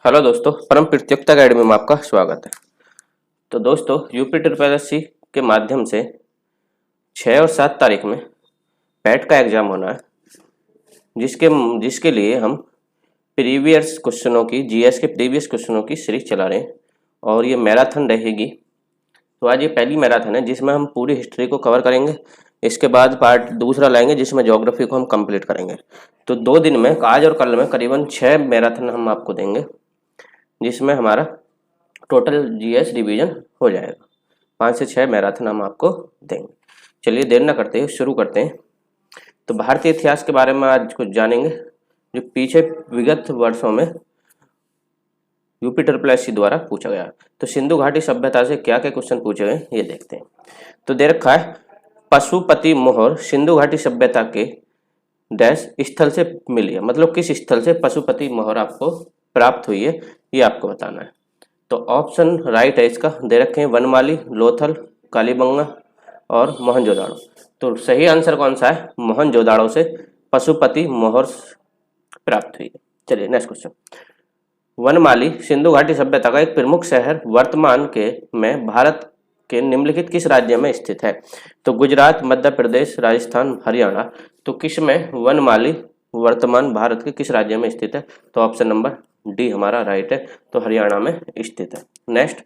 Hello दोस्तों, परम प्रतियोगिता अकेडमी में आपका स्वागत है। तो दोस्तों, यूपी ट्रिपल एससी के माध्यम से 6 और 7 तारीख में पैट का एग्जाम होना है, जिसके जिसके लिए हम प्रीवियस क्वेश्चनों की जीएस के प्रीवियस क्वेश्चनों की सीरीज चला रहे हैं और ये मैराथन रहेगी। तो आज ये पहली मैराथन है जिसमें हम पूरी हिस्ट्री को कवर करेंगे। इसके बाद पार्ट दूसरा लाएंगे जिसमें ज्योग्राफी को हम कंप्लीट करेंगे। तो 2 दिन में, आज और कल में, करीबन 6 मैराथन हम आपको देंगे, जिसमें हमारा टोटल जीएस रिवीजन हो जाएगा। 5 से 6 मैराथन हम आपको देंगे। चलिए देर ना करते हुए शुरू करते हैं। तो भारतीय इतिहास के बारे में आज कुछ जानेंगे, जो पीछे विगत वर्षों में यूपी ट्रिपल एससी द्वारा पूछा गया। तो सिंधु घाटी सभ्यता से क्या क्या क्वेश्चन पूछे गए ये देखते हैं। तो दे रखा है, पशुपति मोहर सिंधु घाटी सभ्यता के डैश स्थल से मिली है, मतलब किस स्थल से पशुपति मोहर आपको प्राप्त हुई है ये आपको बताना है। तो ऑप्शन राइट है इसका, दे रखे हैं वनमाली, लोथल, कालीबंगा और मोहनजोदाड़ो। तो सही आंसर कौन सा है? मोहनजोदाड़ो से पशुपति मोहर प्राप्त हुई है। चलिए नेक्स्ट क्वेश्चन। वनमाली सिंधु घाटी सभ्यता का एक प्रमुख शहर वर्तमान के में भारत के निम्नलिखित किस राज्य में स्थित है? तो गुजरात, मध्य प्रदेश, राजस्थान, हरियाणा। तो किस में वनमाली वर्तमान भारत के किस राज्य में स्थित है? तो ऑप्शन नंबर डी हमारा राइट है, तो हरियाणा में स्थित है। नेक्स्ट,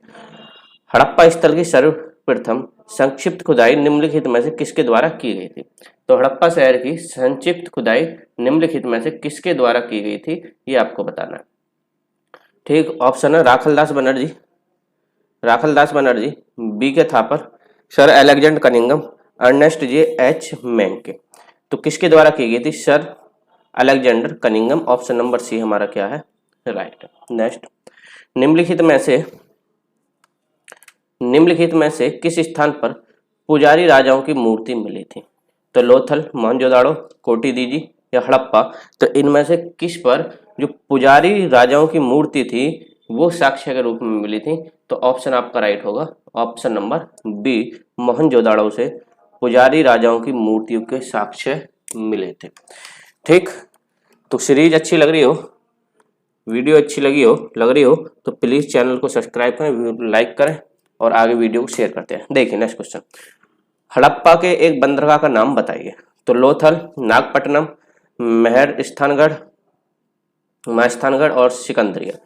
हड़प्पा स्थल की सर्वप्रथम संक्षिप्त खुदाई निम्नलिखित में से किसके द्वारा की गई थी? तो हड़प्पा शहर की संक्षिप्त खुदाई निम्नलिखित में से किसके द्वारा की गई थी ये आपको बताना है। ठीक, ऑप्शन है Rakhaldas Banerjee, B K Thapar, sir Alexander Cunningham, Ernest J H Mackay. तो किसके द्वारा की गई थी? Sir Alexander Cunningham. Option number C हमारा क्या है? राइट। नेक्स्ट, निम्नलिखित में से किस स्थान पर पुजारी राजाओं की मूर्ति मिली थी? तो लोथल, मोहनजोदाड़ो, कोटी दीजी या हड़प्पा। तो इनमें से किस पर जो पुजारी राजाओं की मूर्ति थी वो साक्ष्य के रूप में मिली थी? तो ऑप्शन आपका राइट होगा, ऑप्शन नंबर बी, मोहनजोदाड़ो से पुजारी राजाओं की मूर्तियों के साक्ष्य मिले थे। ठीक, तो सीरीज अच्छी लग रही हो, वीडियो अच्छी लग रही हो तो प्लीज़ चैनल को सब्सक्राइब करें, लाइक करें और आगे वीडियो को शेयर करते हैं। देखिए नेक्स्ट क्वेश्चन, हड़प्पा के एक बंदरगाह का नाम बताइए। तो लोथल, नागपट्टनम, महस्थानगढ़ और सिकंदरिया।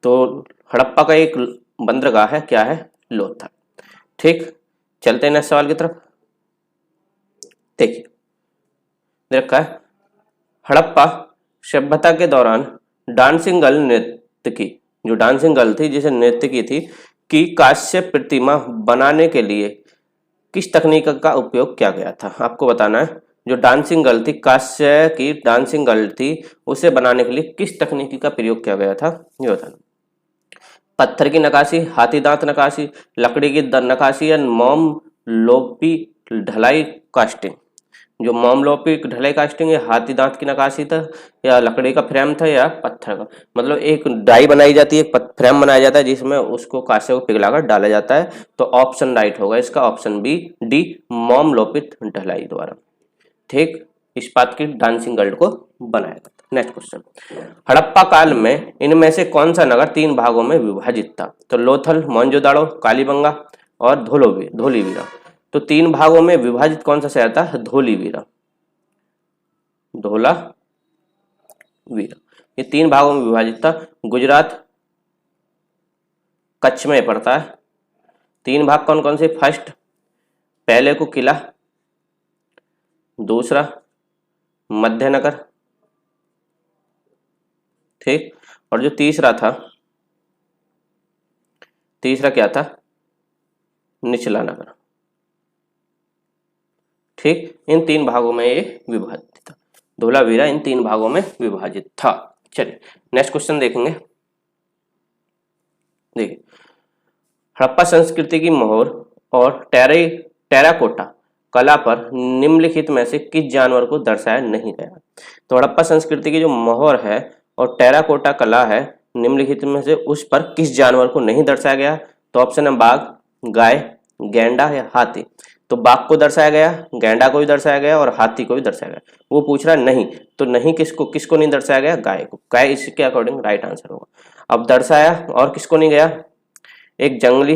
तो हड़प्पा का एक बंदरगाह है, क्या है? लोथल। ठीक, चलते हैं नेक्स्ट सवाल की तरफ। देखिए देखा है, हड़प्पा सभ्यता के दौरान डांसिंग गर्ल नृत्य की, जो डांसिंग गर्ल थी जिसे नृत्य की थी, कि कांस्य प्रतिमा बनाने के लिए किस तकनीक का उपयोग किया गया था? आपको बताना है। जो डांसिंग गर्ल थी, कांस्य की डांसिंग गर्ल थी, उसे बनाने के लिए किस तकनीकी का प्रयोग किया गया था ये बताना। पत्थर की नकाशी, हाथी दांत नकाशी, लकड़ी की नकाशी या मोम लोपी ढलाई कास्टिंग। जो मोमलोपी ढलाई कास्टिंग या हाथी दांत की नकाशी था, या लकड़ी का फ्रेम था, या पत्थर का, मतलब एक डाई बनाई जाती है, फ्रेम बनाया जाता है जिसमें उसको कांसे को पिघलाकर डाला जाता है। तो ऑप्शन राइट होगा इसका, ऑप्शन बी डी, मोमलोपित ढलाई द्वारा। ठीक, इस्पात की डांसिंग गर्ल को बनाया गया। नेक्स्ट क्वेश्चन, हड़प्पा काल में इनमें से कौन सा नगर 3 भागों में विभाजित था? तो लोथल, मोहनजोदाड़ो, कालीबंगा और धोलीवीरा। तो 3 भागों में विभाजित कौन सा शहर था? धोलीवीरा, ये 3 भागों में विभाजित था। गुजरात कच्छ में पड़ता है। 3 भाग कौन कौन से? फर्स्ट, पहले को किला, दूसरा मध्यनगर, ठीक, और जो तीसरा क्या था? निचला नगर। ठीक, इन 3 भागों में ये विभाजित था। धोलावीरा इन 3 भागों में विभाजित था। चलिए नेक्स्ट क्वेश्चन देखेंगे। देखिए, हड़प्पा संस्कृति की मोहर और टेराकोटा कला पर निम्नलिखित में से किस जानवर को दर्शाया नहीं गया? तो हड़प्पा संस्कृति की जो मोहर है और टेराकोटा कला है, निम्नलिखित में से उस पर किस जानवर को नहीं दर्शाया गया? तो ऑप्शन है बाघ, गाय, गेंडा या हाथी। तो बाघ को दर्शाया गया, गेंडा को भी दर्शाया गया और हाथी को भी दर्शाया गया। वो पूछ रहा है नहीं, तो नहीं किसको नहीं दर्शाया गया? गाय को। गाय इसके अकॉर्डिंग राइट आंसर होगा। अब दर्शाया और किसको नहीं गया, एक जंगली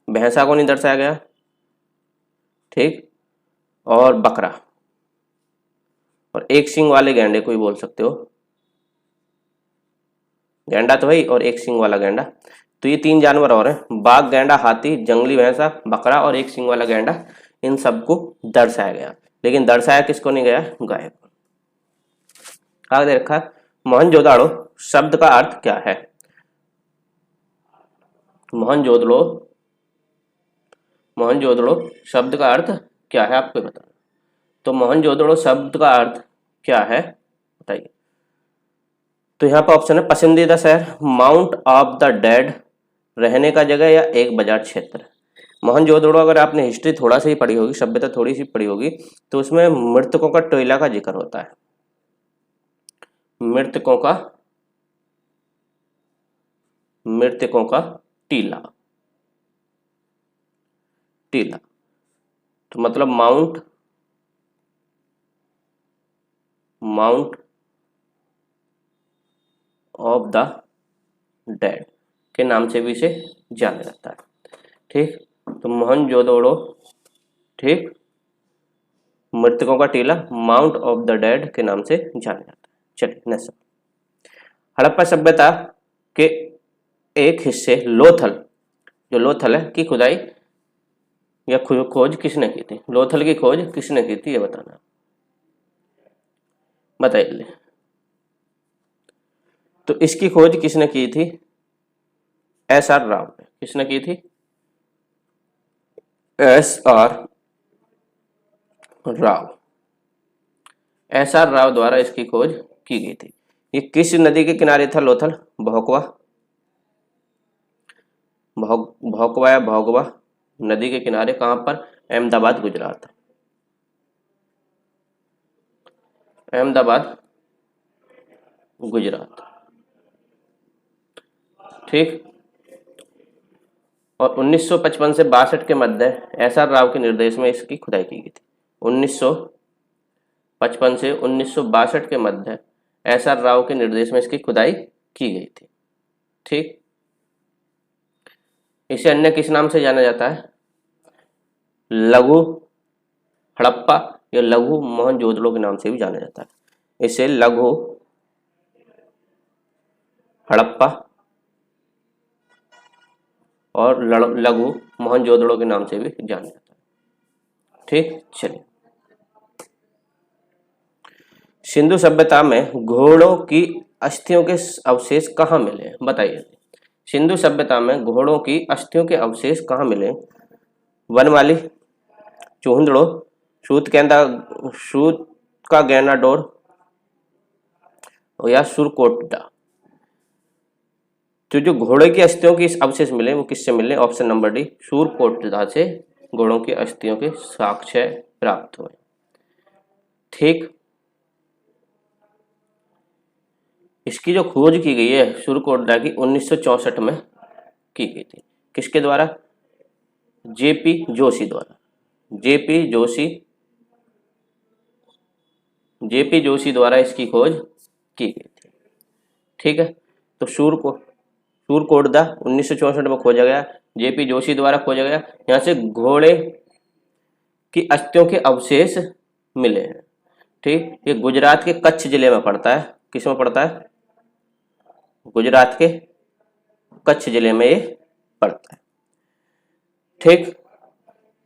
भैंसा को नहीं दर्शाया गया, ठीक, और बकरा, और एक सींग वाले गैंडे को ही बोल सकते हो, गैंडा तो है और एक सींग वाला गैंडा। तो ये 3 जानवर और हैं, बाघ, गैंडा, हाथी, जंगली भैंसा, बकरा और एक सींग वाला गैंडा, इन सबको दर्शाया गया। लेकिन दर्शाया किसको नहीं गया, गाय को। आगे दे रखा है मोहनजोदाड़ो शब्द का अर्थ क्या है। मोहनजोदड़ो शब्द का अर्थ क्या है, आपको बताना। तो मोहनजोदड़ो शब्द का अर्थ क्या है बताइए। तो यहाँ पर ऑप्शन है पसंदीदा शहर, माउंट ऑफ द डेड, रहने का जगह, या एक बाजार क्षेत्र। मोहनजोदड़ो अगर आपने हिस्ट्री थोड़ा सा ही पढ़ी होगी, सभ्यता थोड़ी सी पढ़ी होगी, तो उसमें मृतकों का टोइला का जिक्र होता है, मृतकों का टीला, तो मतलब माउंट ऑफ द डेड के नाम से भी इसे जाना जाता है, ठीक। तो मोहनजोदड़ो, ठीक, मृतकों का टीला, माउंट ऑफ द डेड के नाम से जाना जाता है। चलिए नेक्स्ट, हड़प्पा सभ्यता के एक हिस्से लोथल, जो लोथल है, की खुदाई या खोज किसने की थी। लोथल की खोज किसने की थी, ये बताना, बताइए। तो इसकी खोज किसने की थी, SR राव ने। किसने की थी, SR राव द्वारा इसकी खोज की गई थी। ये किस नदी के किनारे था लोथल, भोकवा या भोगवा नदी के किनारे, कहां पर, अहमदाबाद गुजरात, अहमदाबाद गुजरात, ठीक। और 1955 से 62 के मध्य SR राव के निर्देश में इसकी खुदाई की गई थी। 1955 से 1962 के मध्य SR राव के निर्देश में इसकी खुदाई की गई थी, ठीक। इसे अन्य किस नाम से जाना जाता है, लघु हड़प्पा या लघु मोहनजोदड़ो के नाम से भी जाना जाता है। इसे लघु हड़प्पा और लघु मोहनजोदड़ो के नाम से भी जाना जाता है, ठीक। चलिए, सिंधु सभ्यता में घोड़ों की अस्थियों के अवशेष कहाँ मिले, बताइए। सिंधु सभ्यता में घोड़ों की अस्थियों के अवशेष कहाँ मिले, वनमाली, चूहंदड़ो, सूत का गैंडाडोर या सुरकोटडा। जो घोड़े की अस्थियों के अवशेष मिले वो किससे मिले, ऑप्शन नंबर डी, सुरकोटडा से घोड़ों की अस्थियों के साक्ष्य प्राप्त हुए, ठीक। इसकी जो खोज की गई है सुरकोटडा की 1964 में की गई थी, किसके द्वारा, जेपी जोशी द्वारा, जेपी जोशी द्वारा इसकी खोज की गई थी, ठीक है। तो सुरकोटडा 1964 में खोजा गया, जेपी जोशी द्वारा खोजा गया। यहाँ से घोड़े की अस्थियों के अवशेष मिले हैं, ठीक। ये गुजरात के कच्छ जिले में पड़ता है, किस में पड़ता है, गुजरात के कच्छ जिले में ये पड़ता है, ठीक।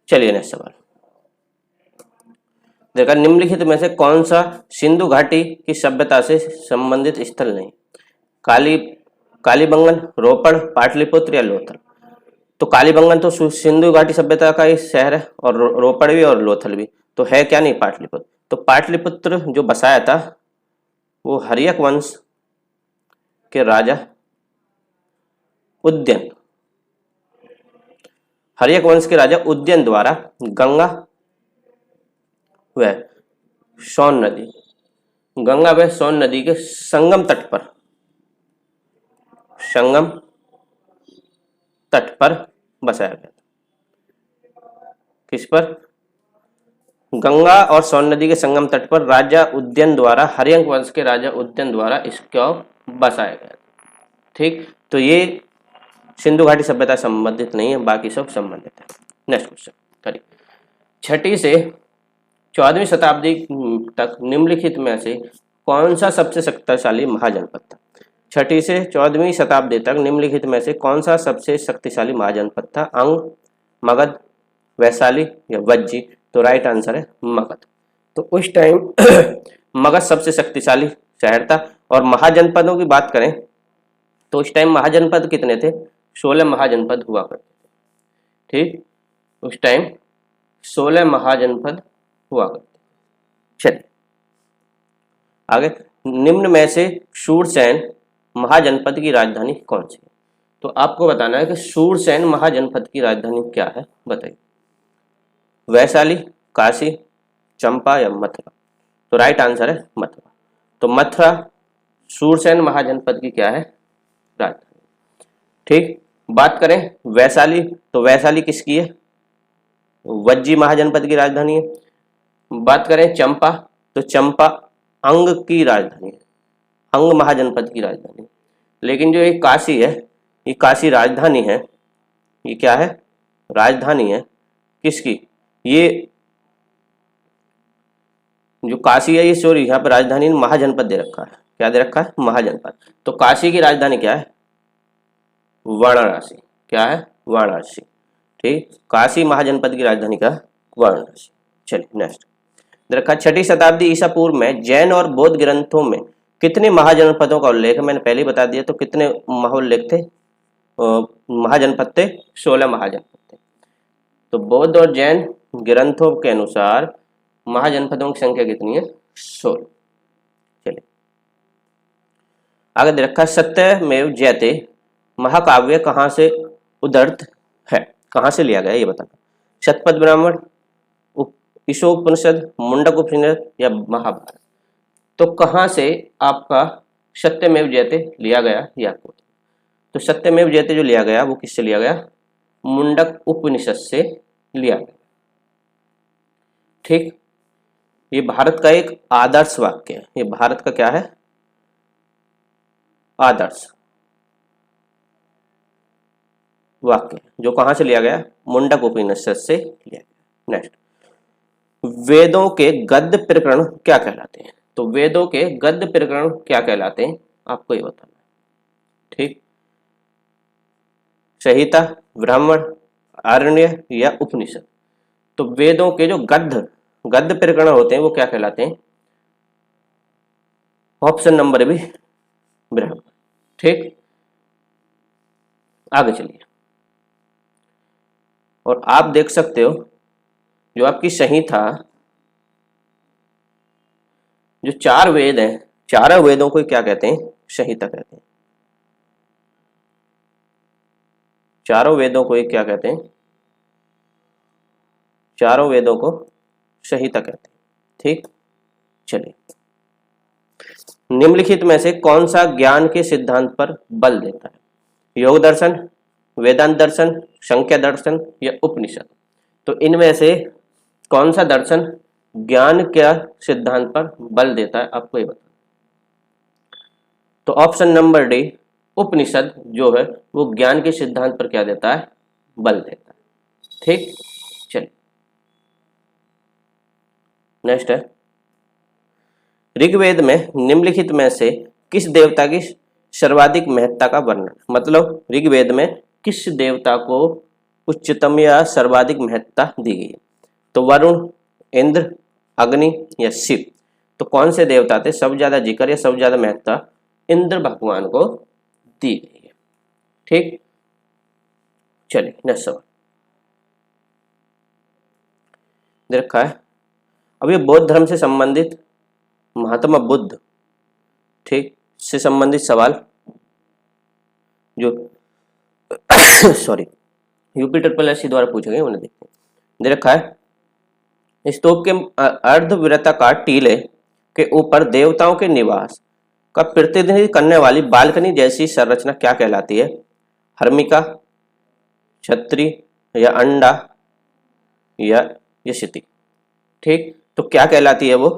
चलिए नेक्स्ट सवाल देखा, निम्नलिखित में से कौन सा सिंधु घाटी की सभ्यता से संबंधित स्थल नहीं, कालीबंगन, रोपड़, पाटलिपुत्र या लोथल। तो कालीबंगन तो सिंधु घाटी सभ्यता का ही शहर है, और रोपड़ भी और लोथल भी, तो है क्या नहीं, पाटलिपुत्र। तो पाटलिपुत्र जो बसाया था वो हर्यक वंश के राजा उद्यन, हर्यक वंश के राजा उद्यन द्वारा गंगा व सोन नदी के संगम तट पर बसाया गया। किस पर, गंगा और सोन नदी के संगम तट पर राजा उद्यन द्वारा, हर्यक वंश के राजा उद्यन द्वारा इसको बसाया गया। ठीक, तो ये सिंधु घाटी सभ्यता संबंधित नहीं है, बाकी सब संबंधित है। नेक्स्ट क्वेश्चन करिए। 6ठी से 14वीं शताब्दी तक निम्नलिखित में से कौन सा सबसे शक्तिशाली महाजनपद था? 6ठी से 14वीं शताब्दी तक निम्नलिखित में से कौन सा सबसे शक्तिशाली महाजनपद था? अंग, मगध, वैशाली या वज्जी? तो राइट आंसर है मगध। तो उस टाइम मगध सबसे शक्तिशाली शहर था। और महाजनपदों की बात करें तो उस टाइम महाजनपद कितने थे? 16 महाजनपद हुआ करते थे। ठीक, उस टाइम 16 महाजनपद हुआ करते। चलिए आगे, निम्न में से शूरसेन महाजनपद की राजधानी कौन सी है? तो आपको बताना है कि शूरसेन महाजनपद की राजधानी क्या है, बताइए। वैशाली, काशी, चंपा या मथुरा? तो राइट आंसर है मथुरा। तो मथुरा शूरसेन महाजनपद की क्या है? राजधानी। ठीक, बात करें वैशाली, तो वैशाली किसकी है? वज्जी महाजनपद की राजधानी है। बात करें चंपा, तो चंपा अंग की राजधानी है, अंग महाजनपद की राजधानी। लेकिन जो ये काशी है, ये काशी राजधानी है। ये क्या है? राजधानी है किसकी? ये जो काशी है, ये सॉरी यहाँ पर राजधानी महाजनपद दे रखा है। क्या दे रखा है? महाजनपद। तो काशी की राजधानी क्या है? वाराणसी। क्या है? वाराणसी। ठीक, काशी महाजनपद की राजधानी का वाराणसी। चलिए नेक्स्ट रखा। 6ठी शताब्दी ईसा पूर्व में जैन और बौद्ध ग्रंथों में कितने महाजनपदों का उल्लेख है? मैंने पहले ही बता दिया। तो कितने उल्लेख थे? महाजनपद थे 16 महाजनपद थे। तो बौद्ध और जैन ग्रंथों के अनुसार महाजनपदों की संख्या कितनी है? 16। चलिए आगे दे रखा। सत्यमेव जयते महाकाव्य कहाँ से उद्धृत है? कहाँ से लिया गया ये बताना। शतपथ ब्राह्मण, ईशोपनिषद, मुंडक उपनिषद या महाभारत? तो कहाँ से आपका सत्यमेव जयते लिया गया ये आपको। तो सत्यमेव जयते जो लिया गया वो किससे लिया गया? मुंडक उपनिषद से लिया गया। ठीक, ये भारत का एक आदर्श वाक्य है। ये भारत का क्या है? आदर्श वाक्य, जो कहां से लिया गया? मुंडक उपनिषद से लिया गया। नेक्स्ट, वेदों के गद्य प्रकरण क्या कहलाते हैं? तो वेदों के गद्य प्रकरण क्या कहलाते हैं आपको ये बताना। ठीक, संहिता, ब्राह्मण, आरण्य या उपनिषद? तो वेदों के जो गद्य प्रकरण होते हैं वो क्या कहलाते हैं? ऑप्शन नंबर भी ब्राह्मण। ठीक, आगे चलिए। और आप देख सकते हो जो आपकी संहिता, जो 4 वेद हैं, चारों वेदों को क्या कहते हैं? संहिता कहते हैं। चारों वेदों को क्या कहते हैं? चारों वेदों को संहिता कहते हैं। ठीक, चलिए निम्नलिखित में से कौन सा ज्ञान के सिद्धांत पर बल देता है? योग दर्शन, वेदांत दर्शन, सांख्य दर्शन या उपनिषद? तो इनमें से कौन सा दर्शन ज्ञान के सिद्धांत पर बल देता है आपको ये बताना। तो ऑप्शन नंबर डी, उपनिषद जो है वो ज्ञान के सिद्धांत पर क्या देता है? बल देता है। ठीक, चलिए नेक्स्ट है। ऋग्वेद में निम्नलिखित में से किस देवता की सर्वाधिक महत्ता का वर्णन? मतलब ऋग्वेद में किस देवता को उच्चतम या सर्वाधिक महत्ता दी गई है? तो वरुण, इंद्र, अग्नि या शिव? तो कौन से देवता थे सबसे ज्यादा जिक्र या सबसे ज्यादा महत्ता इंद्र भगवान को दी गई है। ठीक, चलिए नेक्स्ट सवाल दे रखा है। अब ये बौद्ध धर्म से संबंधित महात्मा बुद्ध, ठीक, से संबंधित सवाल जो सॉरी यूपी ट्रिपल एससी द्वारा पूछे गए उन्हें देखते हैं। दे रखा है। स्तूप के अर्धवृत्ताकार टीले के ऊपर देवताओं के निवास का प्रतिनिधित्व करने वाली बालकनी जैसी संरचना क्या कहलाती है? हर्मिका, छतरी या अंडा या यशिति? ठीक, तो क्या कहलाती है वो?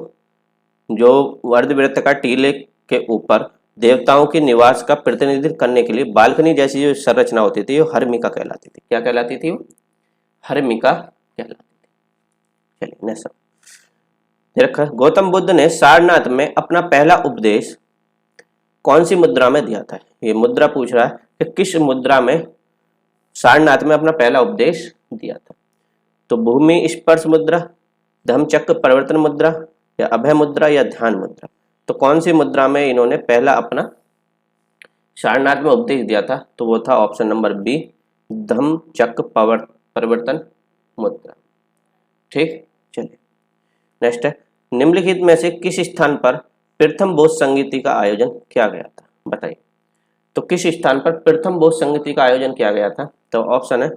जो अर्धवृत्ताकार टीले के ऊपर देवताओं के निवास का प्रतिनिधित्व करने के लिए बालकनी जैसी जो संरचना होती थी वो हर्मिका कहलाती थी। क्या कहलाती थी वो? हर्मिका कहलाती थी। चलिए नेक्स्ट देखा, गौतम बुद्ध ने सारनाथ में अपना पहला उपदेश कौन सी मुद्रा में दिया था? ये मुद्रा पूछ रहा है कि किस मुद्रा में सारनाथ में अपना पहला उपदेश दिया था। तो भूमि स्पर्श मुद्रा, धम्मचक्र परिवर्तन मुद्रा, या अभय मुद्रा, या ध्यान मुद्रा। तो कौन सी मुद्रा में इन्होंने पहला अपना सारनाथ में उपदेश दिया था? तो वो था ऑप्शन नंबर बी, धम्मचक्र परिवर्तन मुद्रा। ठीक, चलिए नेक्स्ट है, निम्नलिखित में से किस स्थान पर प्रथम बौद्ध संगीति का आयोजन किया गया था? बताइए। तो किस स्थान पर प्रथम बौद्ध संगीति का आयोजन किया गया था? तो ऑप्शन है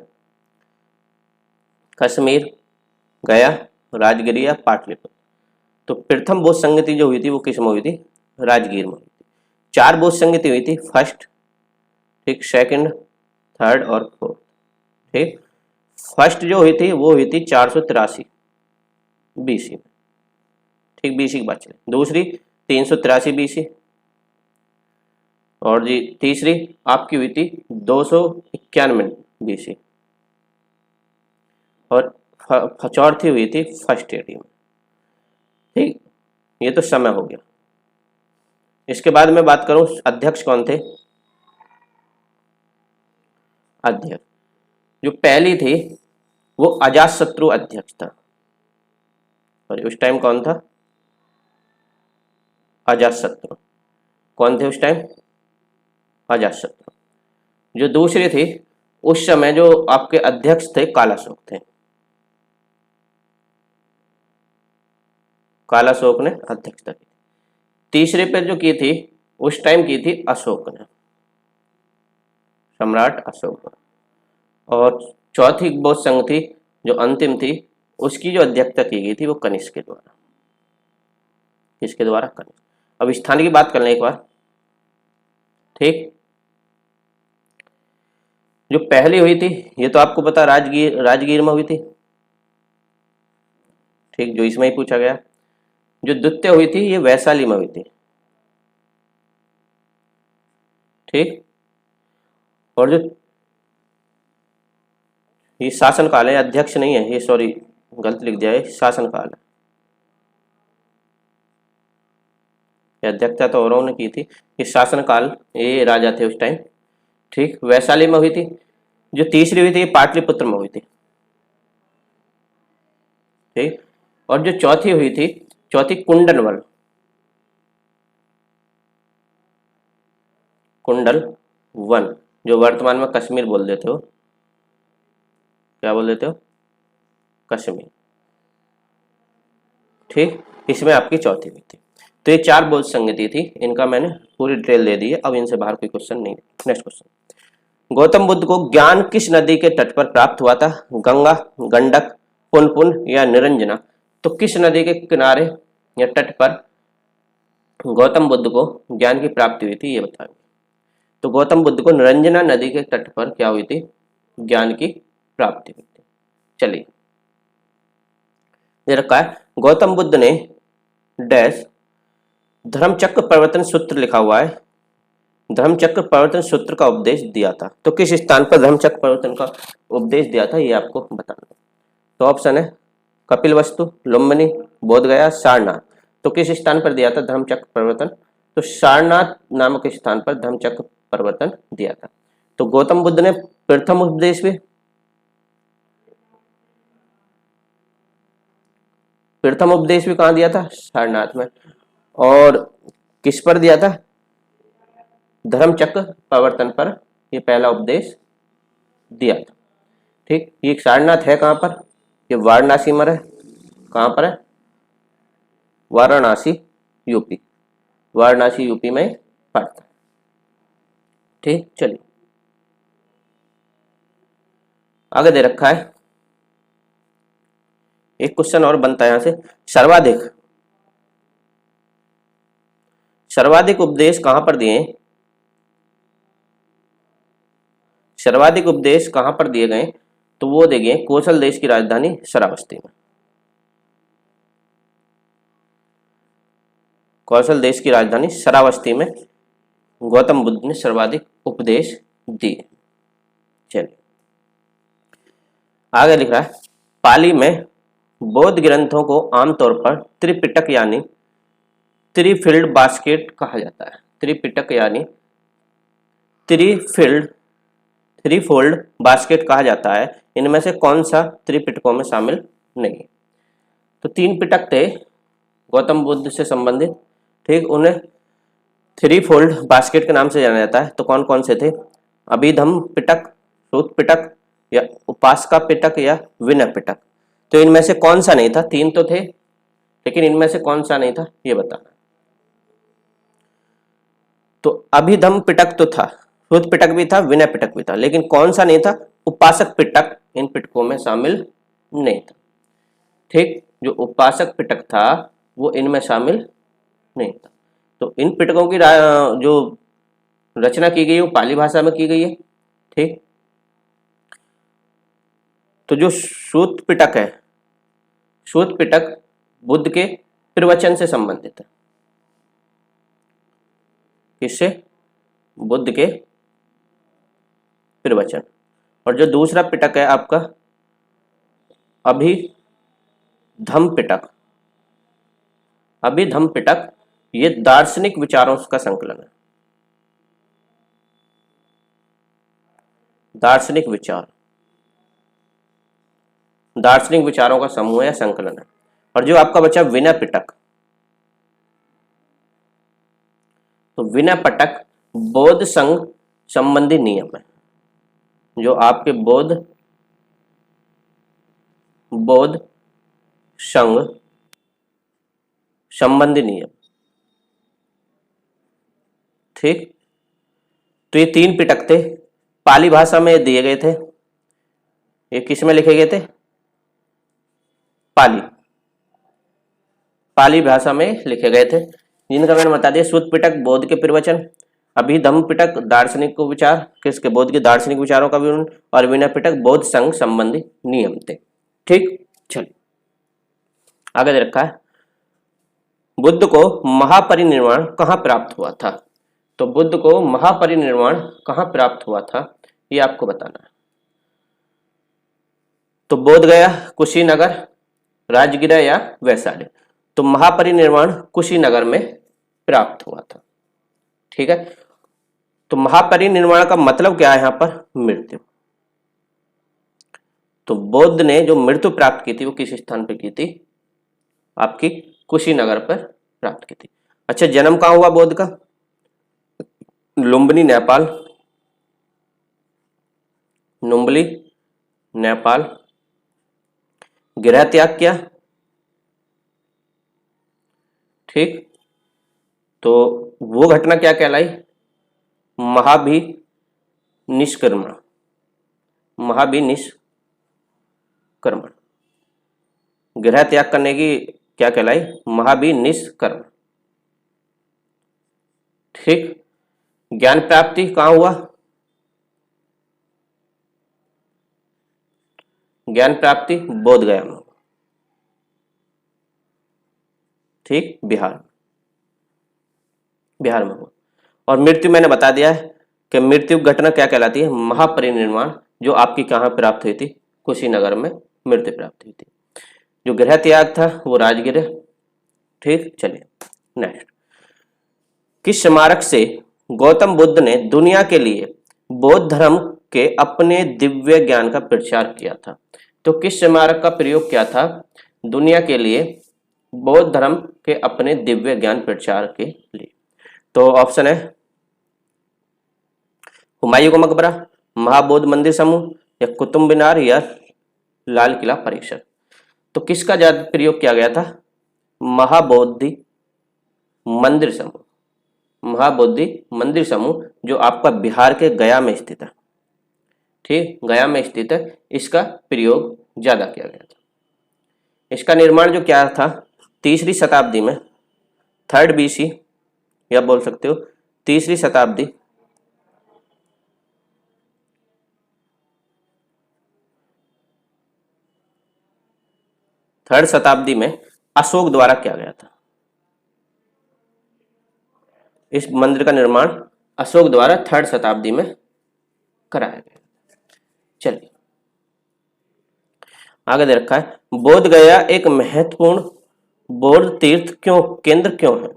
कश्मीर, गया, राजगिर या पाटलिपुत्र। तो प्रथम बौद्ध संगीति जो हुई थी वो किस में हुई थी? राजगीर में हुई थी। 4 बौद्ध संगीति हुई थी, फर्स्ट, ठीक, सेकंड, थर्ड और फोर्थ। ठीक, फर्स्ट जो हुई थी वो हुई थी 483 BC में, ठीक, BC की बात चले। दूसरी 383 BC, और जी तीसरी आपकी हुई थी 291 BC, और चौथी हुई थी फर्स्ट एडी में। ठीक, ये तो समय हो गया। इसके बाद मैं बात करूं अध्यक्ष कौन थे? अध्यक्ष जो पहली थी वो अजातशत्रु अध्यक्ष था, और उस टाइम कौन था? अजातशत्रु। कौन थे उस टाइम? अजातशत्रु। जो दूसरी थी उस समय जो आपके अध्यक्ष थे कालाशोक थे, कालाशोक ने अध्यक्षता की। तीसरे पे जो की थी उस टाइम की थी अशोक ने, सम्राट अशोक। और चौथी बौद्ध संघ थी जो अंतिम थी, उसकी जो अध्यक्षता की गई थी वो कनिष्क के द्वारा। किसके द्वारा? कनिष्क। अब स्थान की बात कर लें एक बार। ठीक, जो पहली हुई थी ये तो आपको पता राजगीर में हुई थी, ठीक, जो इसमें ही पूछा गया। जो द्वितीय हुई थी ये वैशाली में हुई थी, ठीक। और जो ये शासनकाल है, अध्यक्ष नहीं है ये, सॉरी गलत लिख दिया है, शासनकाल है। अध्यक्षता तो औरों ने की थी, ये शासनकाल, ये राजा थे उस टाइम, ठीक। वैशाली में हुई थी। जो तीसरी हुई थी ये पाटलिपुत्र में हुई थी, ठीक। और जो चौथी हुई थी, चौथी कुंडल वन, जो वर्तमान में कश्मीर बोल देते हो। क्या बोल देते हो? कश्मीर, ठीक। इसमें आपकी चौथी हुई थी। तो ये 4 बौद्ध संगति थी, इनका मैंने पूरी डिटेल दे दी है। अब इनसे बाहर कोई क्वेश्चन नहीं। नेक्स्ट क्वेश्चन, गौतम बुद्ध को ज्ञान किस नदी के तट पर प्राप्त हुआ था? गंगा, गंडक, पुनपुन या निरंजना। तो किस नदी के किनारे या तट पर गौतम बुद्ध को ज्ञान की प्राप्ति हुई थी, ये बताएंगे। तो गौतम बुद्ध को निरंजना नदी के तट पर क्या हुई थी? ज्ञान की प्राप्ति हुई थी। चलिए ये रखा है, गौतम बुद्ध ने डैश धर्मचक्र परिवर्तन सूत्र लिखा हुआ है, धर्मचक्र परिवर्तन सूत्र का उपदेश दिया था। तो किस स्थान पर धर्मचक्र परिवर्तन का उपदेश दिया था, ये आपको बताना। तो ऑप्शन है कपिलवस्तु, लुम्बिनी, बोधगया, सारनाथ। तो किस स्थान पर दिया था धर्मचक्र परिवर्तन? तो सारनाथ नामक स्थान पर धर्मचक्र परिवर्तन दिया था। तो गौतम बुद्ध ने प्रथम उपदेश भी, कहाँ दिया था? सारनाथ में। और किस पर दिया था? धर्मचक्र परिवर्तन पर ये पहला उपदेश दिया था, ठीक। ये सारनाथ है कहां पर? ये वाराणसी में है। कहां पर है? वाराणसी यूपी, वाराणसी यूपी में पड़ता है, ठीक। चलिए आगे दे रखा है, एक क्वेश्चन और बनता है यहां से, सर्वाधिक उपदेश कहां पर दिए? सर्वाधिक उपदेश कहां पर दिए गए? तो वो देखिए कौशल देश की राजधानी श्रावस्ती में, कौशल देश की राजधानी श्रावस्ती में गौतम बुद्ध ने सर्वाधिक उपदेश दिए। चलिए आगे लिख रहा है, पाली में बौद्ध ग्रंथों को आमतौर पर त्रिपिटक यानी त्रिफिल्ड बास्केट कहा जाता है। त्रिपिटक यानी थ्रीफोल्ड बास्केट कहा जाता है। इनमें से कौन सा त्रिपिटकों में शामिल नहीं? तो 3 पिटक थे गौतम बुद्ध से संबंधित, ठीक, उन्हें थ्रीफोल्ड बास्केट के नाम से जाना जाता है। तो कौन कौन से थे? अभिधम पिटक, श्रुत पिटक, या उपासका पिटक, या विनय पिटक। तो इनमें से कौन सा नहीं था? 3 तो थे, लेकिन इनमें से कौन सा नहीं था ये बताना। तो अभिधम पिटक तो था, श्रुत पिटक भी था, विनय पिटक भी था, लेकिन कौन सा नहीं था? उपासक पिटक इन पिटकों में शामिल नहीं था। ठीक, जो उपासक पिटक था वो इनमें शामिल नहीं था। तो इन पिटकों की जो रचना की गई है वो पाली भाषा में की गई है। ठीक, तो जो श्रुत पिटक है, श्रुत पिटक बुद्ध के प्रवचन से संबंधित है। किससे? बुद्ध के प्रवचन। और जो दूसरा पिटक है आपका अभिधम पिटक, अभिधम पिटक ये दार्शनिक विचारों का संकलन है। दार्शनिक विचार, दार्शनिक विचारों का समूह या संकलन है। और जो आपका बचा विनय पिटक, तो विनय पिटक बौद्ध संघ संबंधी नियम है। जो आपके बौद्ध संघ संबंधी नियम, ठीक। तो ये 3 पिटक थे, पाली भाषा में दिए गए थे। ये किस में लिखे गए थे? पाली भाषा में लिखे गए थे, जिनका मैंने बता दिया। श्रुत पिटक बौद्ध के प्रवचन, अभिधम पिटक दार्शनिक विचार, किसके? बौद्ध के दार्शनिक विचारों का विवरण, और विनय पिटक बौद्ध संघ संबंधी नियम थे। ठीक, चलिए आगे दे रखा है, बुद्ध को महापरिनिर्वाण कहाँ प्राप्त हुआ था? तो बुद्ध को महापरिनिर्वाण कहाँ प्राप्त हुआ था ये आपको बताना है। तो बोध गया, कुशीनगर, राजगीर या वैशाली। तो महापरिनिर्वाण कुशीनगर में प्राप्त हुआ था। ठीक है, तो महापरिनिर्वाण का मतलब क्या है यहाँ पर? मृत्यु। तो बुद्ध ने जो मृत्यु प्राप्त की थी वो किस स्थान पर की थी? आपकी कुशीनगर पर प्राप्त की थी। अच्छा, जन्म कहाँ हुआ बुद्ध का? लुम्बिनी नेपाल, लुम्बिनी नेपाल। गृह त्याग किया, ठीक। तो वो घटना क्या कहलाई? महाभिनिष्क्रमण, महाभिनिष्क्रमण। गृह त्याग करने की क्या कहलाई? महाभिनिष्क्रमण, ठीक। ज्ञान प्राप्ति कहाँ हुआ? ज्ञान प्राप्ति बोध गया में, ठीक, बिहार में हुआ। और मृत्यु मैंने बता दिया है कि मृत्यु घटना क्या कहलाती है? महापरिनिर्वाण, जो आपकी कहाँ प्राप्त हुई थी? कुशीनगर में मृत्यु प्राप्त हुई थी। जो गृह त्याग था वो राजगीर। ठीक, चलिए नेक्स्ट, किस स्मारक से गौतम बुद्ध ने दुनिया के लिए बौद्ध धर्म के अपने दिव्य ज्ञान का प्रचार किया था? तो किस स्मारक का प्रयोग किया था दुनिया के लिए बौद्ध धर्म के अपने दिव्य ज्ञान प्रचार के लिए? तो ऑप्शन है हुमायूं का मकबरा, महाबौद्ध मंदिर समूह, या कुतुब मीनार, या लाल किला परिसर। तो किसका ज्यादा प्रयोग किया गया था? महाबौद्धि मंदिर समूह, महाबौद्धि मंदिर समूह, जो आपका बिहार के गया में स्थित है। ठीक, गया में स्थित है, इसका प्रयोग ज्यादा किया गया था। इसका निर्माण जो क्या था? 3री शताब्दी में, 3rd BC, या बोल सकते हो 3री शताब्दी, 3rd शताब्दी में अशोक द्वारा किया गया था। इस मंदिर का निर्माण अशोक द्वारा 3rd शताब्दी में कराया गया। चलिए आगे दे रखा है, बोध गया एक महत्वपूर्ण बौद्ध तीर्थ क्यों केंद्र क्यों है?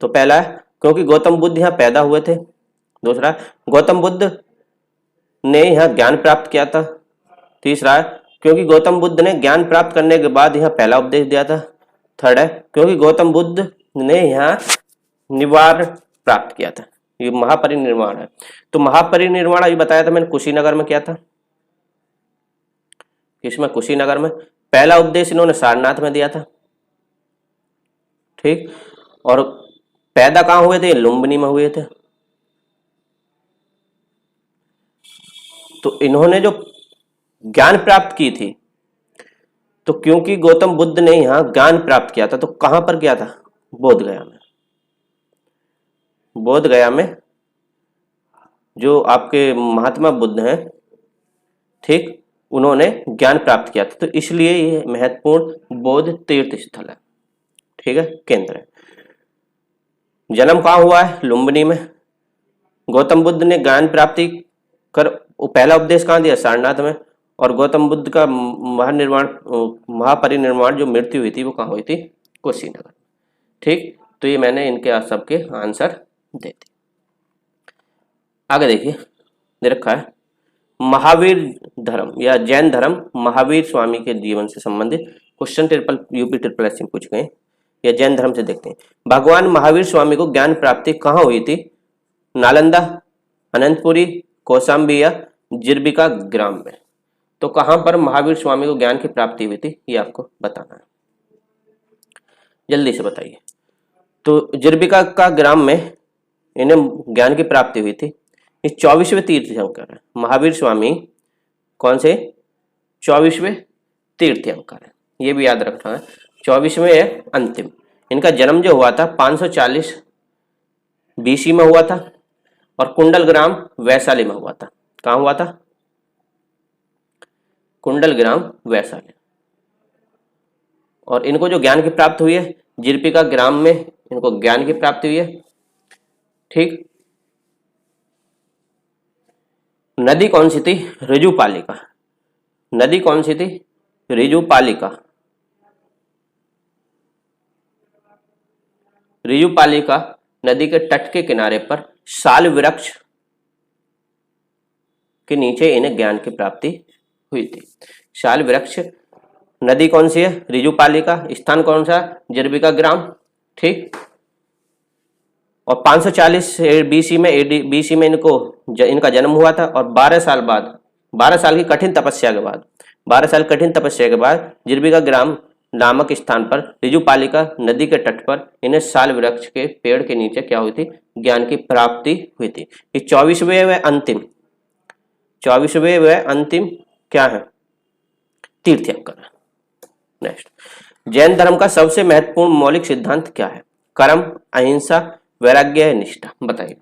तो पहला है क्योंकि गौतम बुद्ध यहाँ पैदा हुए थे। दूसरा, गौतम बुद्ध ने यहाँ ज्ञान प्राप्त किया था। तीसरा है क्योंकि गौतम बुद्ध ने ज्ञान प्राप्त करने के बाद यहाँ पहला उपदेश दिया था। थर्ड है क्योंकि गौतम बुद्ध ने यहाँ निवारण प्राप्त किया था। ये महापरिनिर्वाण है। तो महापरिनिर्वाण अभी बताया था मैंने, कुशीनगर में किया था। इसमें कुशीनगर में पहला उपदेश इन्होंने सारनाथ में दिया था। ठीक, और पैदा कहाँ हुए थे? लुम्बिनी में हुए थे। तो इन्होंने जो ज्ञान प्राप्त की थी, तो क्योंकि गौतम बुद्ध ने यहां ज्ञान प्राप्त किया था, तो कहां पर किया था? बोध गया में। बोध गया में जो आपके महात्मा बुद्ध हैं, ठीक, उन्होंने ज्ञान प्राप्त किया था, तो इसलिए ये महत्वपूर्ण बौद्ध तीर्थ स्थल है। ठीक है, केंद्र है। जन्म कहाँ हुआ है? लुम्बिनी में। गौतम बुद्ध ने ज्ञान प्राप्ति कर पहला उपदेश कहाँ दिया? सारनाथ में। और गौतम बुद्ध का महापरिनिर्वाण जो मृत्यु हुई थी वो कहाँ हुई थी? कुशीनगर। ठीक, तो ये मैंने इनके सबके आंसर दे दिए। आगे देखिए दे रखा है, महावीर धर्म या जैन धर्म महावीर स्वामी के जीवन से संबंधित क्वेश्चन यूपी ट्रिपल एस में पूछ गए, या जैन धर्म से देखते हैं। भगवान महावीर स्वामी को ज्ञान प्राप्ति कहाँ हुई थी? नालंदा, अनंतपुरी, कौशाम्बी या जिरबिका ग्राम में। तो कहां पर महावीर स्वामी को ज्ञान की प्राप्ति हुई थी, ये आपको बताना है। जल्दी से बताइए। तो जिरबिका का ग्राम में इन्हें ज्ञान की प्राप्ति हुई थी। ये 24वें तीर्थंकर है। महावीर स्वामी कौन से? 24वें तीर्थंकर है, ये भी याद रखना है। 24वें है अंतिम। इनका जन्म जो हुआ था 540 BC में हुआ था, और कुंडल ग्राम वैशाली में हुआ था। कहाँ हुआ था? कुंडल ग्राम वैशाली। और इनको जो ज्ञान की प्राप्ति हुई है, जिरपिका ग्राम में इनको ज्ञान की प्राप्ति हुई है। ठीक, नदी कौन सी थी? ऋजुपालिका। नदी कौन सी थी? ऋजुपालिका। ऋजुपालिका नदी के तट के किनारे पर साल वृक्ष के नीचे इन्हें ज्ञान की प्राप्ति हुई थी। साल वृक्ष नदी कौन सी है? ऋजुपालिका। स्थान कौन सा? जिरबिका ग्राम। ठीक, और 540 BC में BC में इनका जन्म हुआ था, और 12 साल बाद, 12 साल की कठिन तपस्या के बाद, 12 साल कठिन तपस्या के बाद जिरबिका ग्राम नामक स्थान पर ऋजुपालिका नदी के तट पर इन्हें साल वृक्ष के पेड़ के नीचे क्या हुई थी? ज्ञान की प्राप्ति हुई थी। ये 24वें व अंतिम, 24वें व अंतिम क्या है? तीर्थंकर। नेक्स्ट, जैन धर्म का सबसे महत्वपूर्ण मौलिक सिद्धांत क्या है? कर्म, अहिंसा, वैराग्य, निष्ठा। बताइए।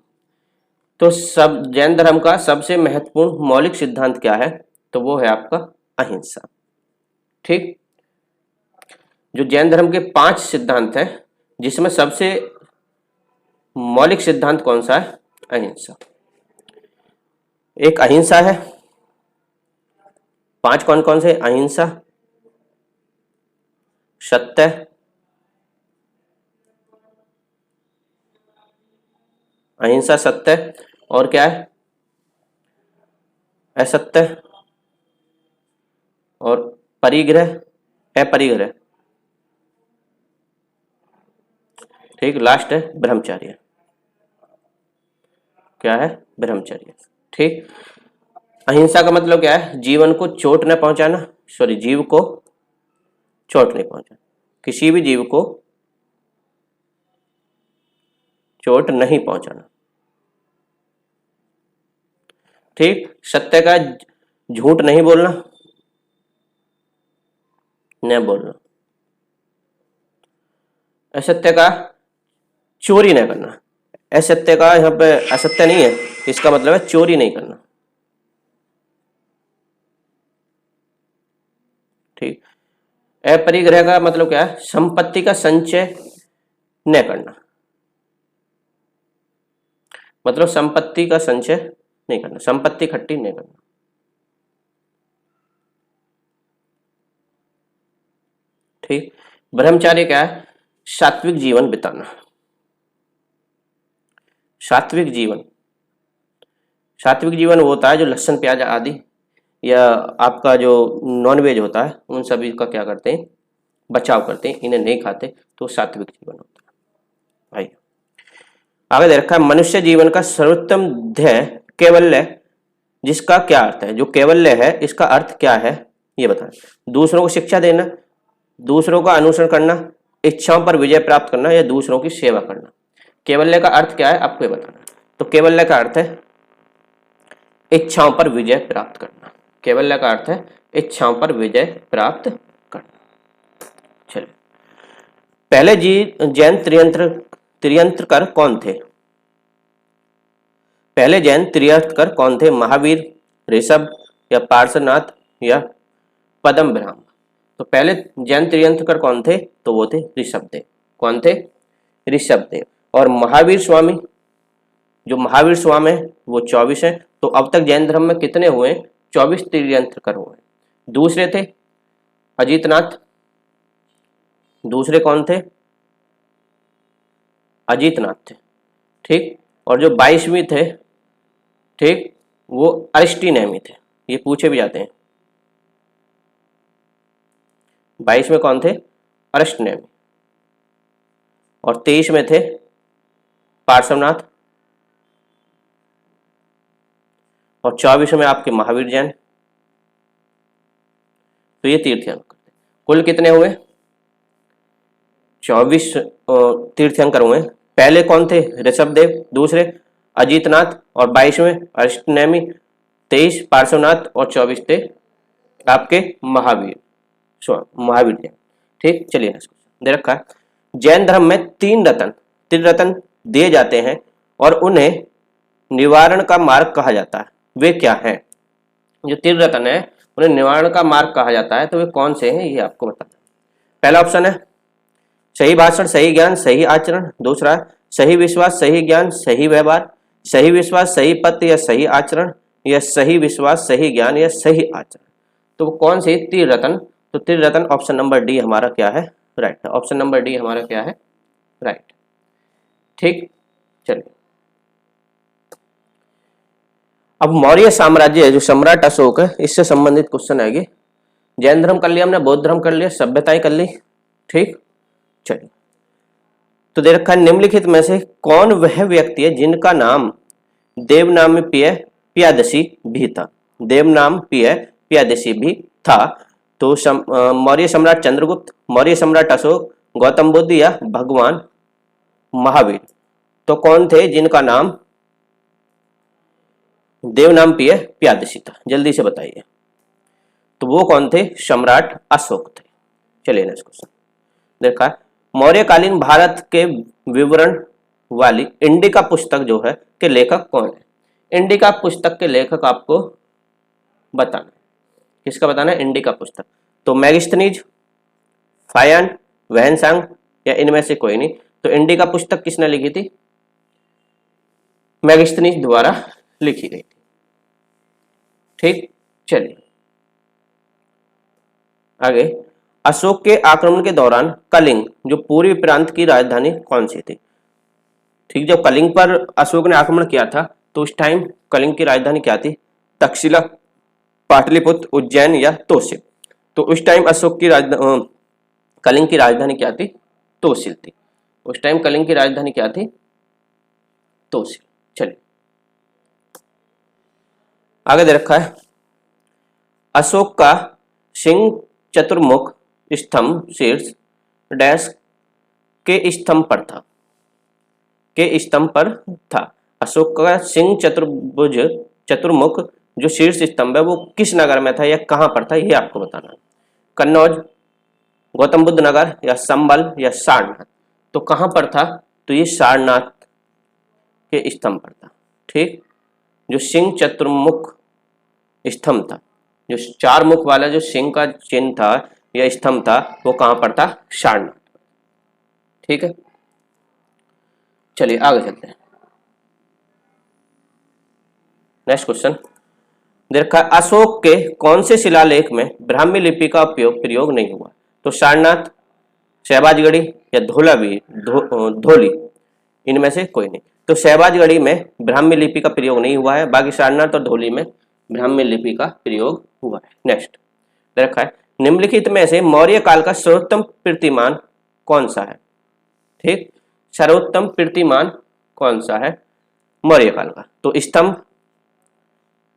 तो सब जैन धर्म का सबसे महत्वपूर्ण मौलिक सिद्धांत क्या है? तो वो है आपका अहिंसा। ठीक, जो जैन धर्म के 5 सिद्धांत हैं, जिसमें सबसे मौलिक सिद्धांत कौन सा है? अहिंसा। एक अहिंसा है। 5 कौन कौन से? अहिंसा, सत्य, अहिंसा, सत्य, और क्या है? असत्य, और परिग्रह, अपरिग्रह। ठीक, लास्ट है ब्रह्मचर्य। क्या है? ब्रह्मचर्य। ठीक, अहिंसा का मतलब क्या है? जीवन को चोट न पहुंचाना, सॉरी, जीव को चोट नहीं पहुंचाना, किसी भी जीव को चोट नहीं पहुंचाना। ठीक, सत्य का झूठ नहीं बोलना, न बोलना। असत्य का चोरी नहीं करना। असत्य का यहाँ पे असत्य नहीं है, इसका मतलब है चोरी नहीं करना। ठीक, अपरिग्रह का मतलब क्या है? संपत्ति का संचय न करना। मतलब संपत्ति का संचय नहीं करना, संपत्ति इकट्ठी नहीं करना। ठीक। ब्रह्मचार्य क्या है? सात्विक जीवन बिताना। सात्विक जीवन, सात्विक जीवन वो होता है जो लहसुन प्याज आदि या आपका जो नॉनवेज होता है उन सभी का क्या करते हैं, बचाव करते हैं, इन्हें नहीं खाते, तो सात्विक जीवन होता है भाई। आगे दे रखा है मनुष्य जीवन का सर्वोत्तम ध्येय कैवल्य, जिसका क्या अर्थ है? जो कैवल्य है इसका अर्थ क्या है ये बताएं। दूसरों को शिक्षा देना, दूसरों का अनुसरण करना, इच्छाओं पर विजय प्राप्त करना या दूसरों की सेवा करना। कैवल्य का अर्थ क्या है आपको ये बताना। तो कैवल्य का अर्थ है इच्छाओं पर विजय प्राप्त करना। कैवल्य का अर्थ है इच्छाओं पर विजय प्राप्त करना। चलिए, पहले जैन त्रियंत्रकर कौन थे? पहले जैन त्रियंत्रकर कौन थे? महावीर, ऋषभ या पार्श्वनाथ या पद्म ब्राह्मण। तो पहले जैन त्रियंत्रकर कौन थे? तो वो थे ऋषभदेव। कौन थे? ऋषभदेव। और महावीर स्वामी, जो महावीर स्वामी है वो 24 है। तो अब तक जैन धर्म में कितने हुए? 24 त्रियंत्रकर हुए। दूसरे थे अजितनाथ। दूसरे कौन थे? अजितनाथ थे। ठीक। और जो 22वें थे, ठीक, वो अरिस्टिनेमी थे। ये पूछे भी जाते हैं। 22 में कौन थे? अरिस्टिनेमी। और 23 में थे पार्श्वनाथ। और 24 में आपके महावीर जैन। तो ये तीर्थंकर। कुल कितने हुए? 24 तीर्थंकर हुए। पहले कौन थे? ऋषभदेव। दूसरे अजितनाथ। और 22वें अरिस्टिनेमी। 23 पार्श्वनाथ। और 24 थे आपके महावीर जैन। ठीक। चलिए दे रखा है जैन धर्म में त्रिरत्न दिए जाते हैं और उन्हें निवारण का मार्ग कहा जाता है। वे क्या हैं? जो त्रिरत्न है उन्हें निवारण का मार्ग कहा जाता है, तो वे कौन से हैं ये आपको बताना। पहला ऑप्शन है सही भाषण, सही ज्ञान, सही आचरण। दूसरा सही विश्वास, सही ज्ञान, सही व्यवहार। सही विश्वास, सही पत्र या सही आचरण, या सही विश्वास, सही ज्ञान या सही आचरण। तो कौन से त्रिरत्न? तो त्रिरत्न ऑप्शन नंबर डी हमारा क्या है? राइट है। ऑप्शन नंबर डी हमारा क्या है? राइट। ठीक। चलिए, अब मौर्य साम्राज्य जो सम्राट अशोक है इससे संबंधित क्वेश्चन आएगी। जैन धर्म कर लिया हमने, बौद्ध धर्म कर लिया, सभ्यताएं कर ली। ठीक। चलिए, तो दे रखा है निम्नलिखित में से कौन वह व्यक्ति है जिनका नाम देवनामप्रिय प्यादशी भी था? देवनामप्रिय प्यादशी भी था। तो मौर्य सम्राट चंद्रगुप्त, मौर्य सम्राट अशोक, गौतम बुद्ध या भगवान महावीर। तो कौन थे जिनका नाम देवनामप्रिय प्यादशी था? जल्दी से बताइए। तो वो कौन थे? सम्राट अशोक थे। चलिए नेक्स्ट क्वेश्चन देखा, मौर्यकालीन भारत के विवरण वाली इंडिका पुस्तक जो है के लेखक कौन है? इंडिका पुस्तक के लेखक आपको बताना। किसका बताना है? इंडिका पुस्तक। तो मैगस्थनीज, फायन, वहनसांग या इनमें से कोई नहीं। तो इंडिका पुस्तक किसने लिखी थी? मैगस्थनीज द्वारा लिखी गई थी। ठीक। चलिए आगे, अशोक के आक्रमण के दौरान कलिंग जो पूर्वी प्रांत की राजधानी कौन सी थी? ठीक। जब कलिंग पर अशोक ने आक्रमण किया था तो उस टाइम कलिंग की राजधानी क्या थी? तक्षशिला, पाटलिपुत्र, उज्जैन या तोसिल। तो उस टाइम अशोक की कलिंग की राजधानी क्या थी? तोसिल थी। उस टाइम कलिंग की राजधानी क्या थी? तोसिल। चलिए आगे दे रखा है अशोक का सिंह चतुर्मुख स्तंभ शीर्ष डैश के स्तंभ पर था। के स्तंभ पर था। अशोक का सिंह चतुर्मुख जो शीर्ष स्तंभ है वो किस नगर में था या कहां पर था ये आपको बताना है। कन्नौज, गौतम बुद्ध नगर या संबल या सारनाथ। तो कहां पर था? तो ये सारनाथ के स्तंभ पर था। ठीक। जो सिंह चतुर्मुख स्तंभ था, जो 4 मुख वाला जो सिंह का चिन्ह था या स्तंभ था, वो कहां पर था? सारनाथ। ठीक है। चलिए आगे चलते हैं। नेक्स्ट क्वेश्चन देखा, अशोक के कौन से शिलालेख में ब्राह्मी लिपि का प्रयोग नहीं हुआ? तो सारनाथ, शहबाजगढ़ी या धौली, इनमें से कोई नहीं। तो शहबाजगढ़ी में ब्राह्मी लिपि का प्रयोग नहीं हुआ है, बाकी सारनाथ और धौली में ब्राह्मी लिपि का प्रयोग हुआ है। नेक्स्ट रखा है, निम्नलिखित में से मौर्य काल का सर्वोत्तम कीर्तिमान कौन सा है? ठीक, सर्वोत्तम कीर्तिमान कौन सा है मौर्य काल का? तो स्तंभ,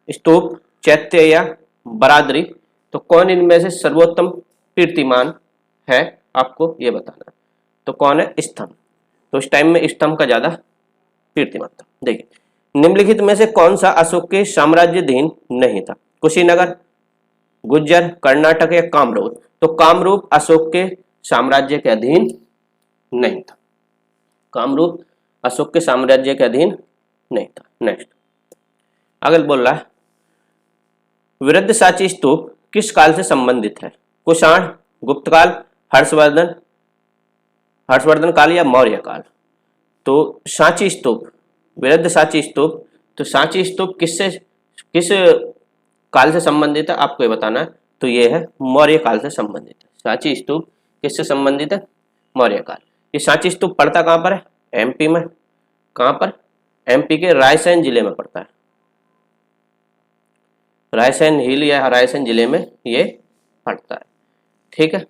स्तूप, चैत्य या बरादरी, तो कौन इनमें से सर्वोत्तम कीर्तिमान है आपको ये बताना। तो कौन है? स्तंभ। तो इस टाइम में स्तंभ का ज्यादा कीर्तिमान था। देखिए, निम्नलिखित में से कौन सा अशोक के साम्राज्याधीन नहीं था? कुशीनगर, गुज्जर, कर्नाटक या कामरूप? तो कामरूप अशोक के साम्राज्य के अधीन नहीं था। कामरूप अशोक के साम्राज्य के अधीन नहीं था। नेक्स्ट अगल बोल रहा है, वृद्धसाची स्तूप किस काल से संबंधित है? कुषाण, गुप्त काल, हर्षवर्धन काल या मौर्य काल? तो सांची स्तूप, वृद्धसाची स्तूप, तो सांची स्तूप किस काल से संबंधित है आपको ये बताना है। तो ये है मौर्य काल से संबंधित है। सांची स्तूप किससे संबंधित है? मौर्य काल। ये सांची स्तूप पड़ता कहाँ पर है? एमपी में। कहाँ पर? एमपी के रायसेन जिले में पड़ता है। रायसेन हिल या रायसेन जिले में ये पड़ता है। ठीक है,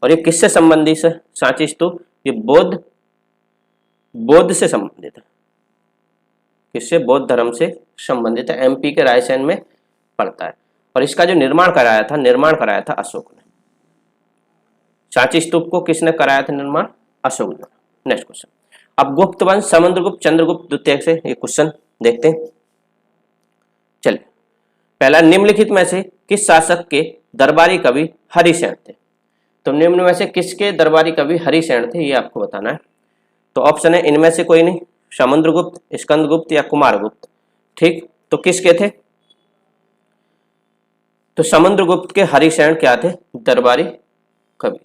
और ये किससे संबंधित है? सांची स्तूप ये बौद्ध से संबंधित है। किससे? बौद्ध धर्म से संबंधित है। एमपी के रायसेन में पड़ता है। और इसका जो निर्माण कराया था अशोक ने। सांची स्तूप को किसने कराया था निर्माण? अशोक ने। नेक्स्ट क्वेश्चन, अब गुप्त वंश समुद्रगुप्त, चंद्रगुप्त द्वितीय से ये क्वेश्चन देखते हैं। चलिए, पहला, निम्नलिखित में से किस शासक के दरबारी कवि हरिसेन थे? तो निम्न में से किसके दरबारी कवि हरिसेन थे ये आपको बताना है। तो ऑप्शन है इनमें से कोई नहीं, समुद्रगुप्त, स्कंदगुप्त या कुमारगुप्त। ठीक, तो किसके थे? तो समुद्रगुप्त के हरिसेन क्या थे? दरबारी कवि थे।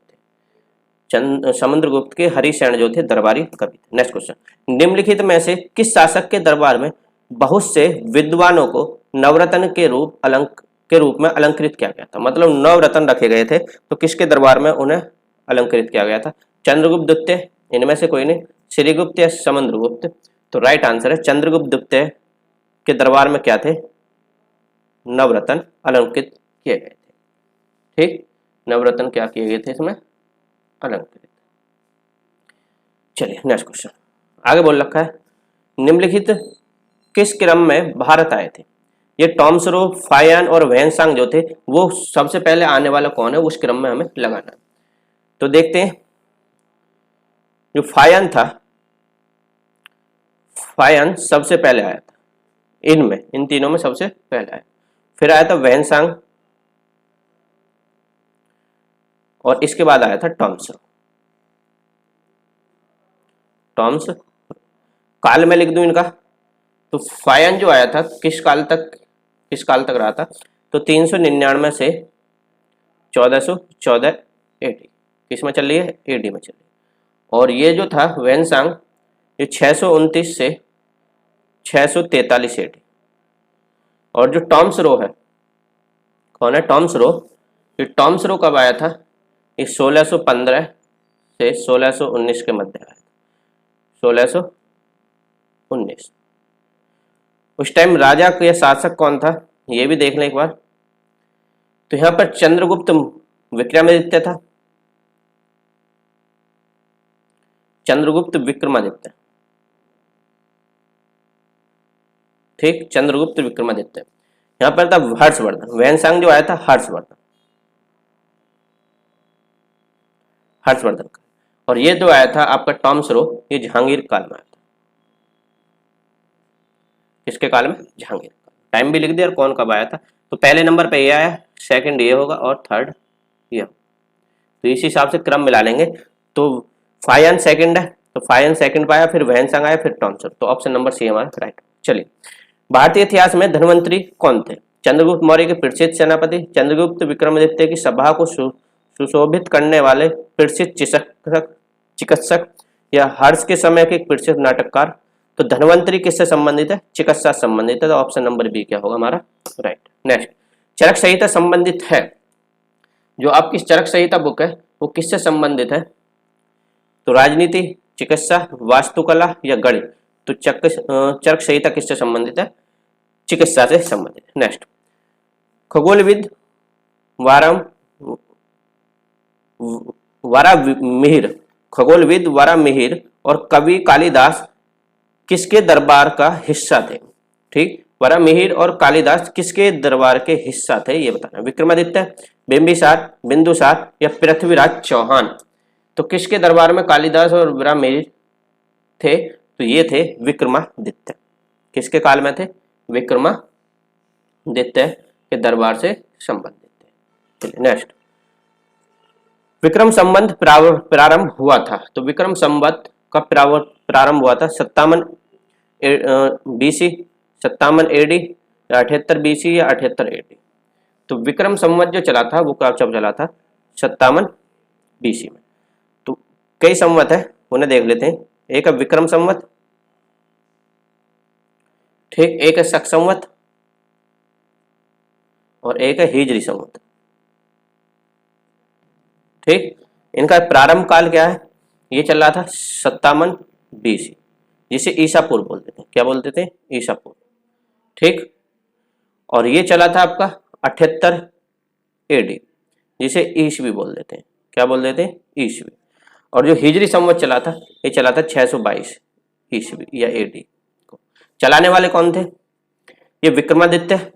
समुद्रगुप्त के हरिसेन जो थे दरबारी कवि थे। नेक्स्ट क्वेश्चन, निम्नलिखित में से किस शासक के दरबार में बहुत से विद्वानों को नवरत्न के रूप में अलंकृत किया गया था? मतलब नवरत्न रखे गए थे, तो किसके दरबार में उन्हें अलंकृत किया गया था? चंद्रगुप्त द्वितीय, इनमें से कोई नहीं, श्रीगुप्त या समुद्रगुप्त? तो राइट आंसर है चंद्रगुप्त द्वितीय के दरबार में क्या थे? नवरत्न अलंकृत किए गए थे। ठीक, नवरत्न क्या किए गए थे इसमें? अलंकृत। चलिए नेक्स्ट क्वेश्चन आगे बोल रखा है, निम्नलिखित किस क्रम में भारत आए थे? ये टॉमसरो, फायन और वैनसांग जो थे वो सबसे पहले आने वाला कौन है, उस क्रम में हमें लगाना है। तो देखते हैं, जो फायन था, फायन सबसे पहले आया था इन तीनों में सबसे पहले आया। फिर आया था वैनसांग और इसके बाद आया था टॉमसरो। टॉम्स काल में लिख दूं इनका। तो फायन जो आया था किस काल तक रहा था? तो 399 से 1414 एडी, किस में चल रही है? एडी में चल रही है। और ये जो था वैनसांग, ये 629 से 643 एडी। और जो टॉमसरो है, कौन है टॉमसरो? ये टॉमसरो कब आया था? ये 1615 से 1619 के मध्य आया था। 1619। उस टाइम राजा या शासक कौन था ये भी देख लें एक बार। तो यहां पर चंद्रगुप्त विक्रमादित्य था। चंद्रगुप्त विक्रमादित्य, ठीक, चंद्रगुप्त विक्रमादित्य। यहां पर था हर्षवर्धन। वैनसांग जो आया था हर्षवर्धन का। और ये जो आया था आपका टॉमसरो, ये जहांगीर काल में आया था। किसके काल में? जहांगीर। टाइम भी लिख दिया और कौन कब आया था। तो पहले नंबर पे ये आया, सेकंड ये होगा और थर्ड ये होगा। तो इसी हिसाब से क्रम मिला लेंगे। तो फायन सेकंड है, तो फायन सेकंड पाया, फिर वैनसांग आया, फिर टॉमसरो। तो ऑप्शन नंबर सी हमारा राइट। चलिए, भारतीय इतिहास में धनवंतरी कौन थे? चंद्रगुप्त मौर्य के प्रसिद्ध सेनापति, चंद्रगुप्त विक्रमादित्य की सभा को सुशोभित करने वाले प्रसिद्ध चिकित्सक, या हर्ष के समय के प्रसिद्ध नाटककार? तो धन्वंतरी किससे संबंधित है? चिकित्सा से संबंधित है, तो ऑप्शन नंबर बी क्या होगा हमारा? राइट। नेक्स्ट, चरक संहिता संबंधित है, जो आपकी चरक संहिता बुक है वो किससे संबंधित है? तो राजनीति, चिकित्सा, वास्तुकला या गणित? तो चरक संहिता किससे संबंधित है? चिकित्सा से संबंधित। नेक्स्ट, खगोलविद वारामिहिर, खगोलविद वारामिहिर और कवि कालिदास किसके दरबार का हिस्सा थे? ठीक, वारामिहिर और कालिदास किसके दरबार के हिस्सा थे ये बताना। विक्रमादित्य, बिंबिसार, बिंदुसार या पृथ्वीराज चौहान? तो किसके दरबार में कालिदास और वारामिहिर थे? तो ये थे विक्रमादित्य। किसके काल में थे? विक्रमादित्य के दरबार से संबंधित थे। चलिए नेक्स्ट, विक्रम संवत प्रारंभ हुआ था। तो विक्रम संवत का प्रारंभ हुआ था 57 BC, 57 AD, 78 BC या 78 AD? तो विक्रम संवत जो चला था वो कब चला था? 57 BC में। तो कई संवत है उन्हें देख लेते हैं। एक है विक्रम संवत, ठीक, एक है शक संवत और एक है हिजरी संवत। ठीक, इनका प्रारंभ काल क्या है? ये चल रहा था 57 BC, जिसे ईसा पूर्व बोलते थे। क्या बोलते थे? ईसा पूर्व। ठीक, और ये चला था आपका 78 AD, जिसे ईसवी बोल देते हैं। क्या बोल देते हैं? ईसवी। और जो हिजरी संवत चला था ये चला था 622 ईसवी या AD को। चलाने वाले कौन थे? ये विक्रमादित्य,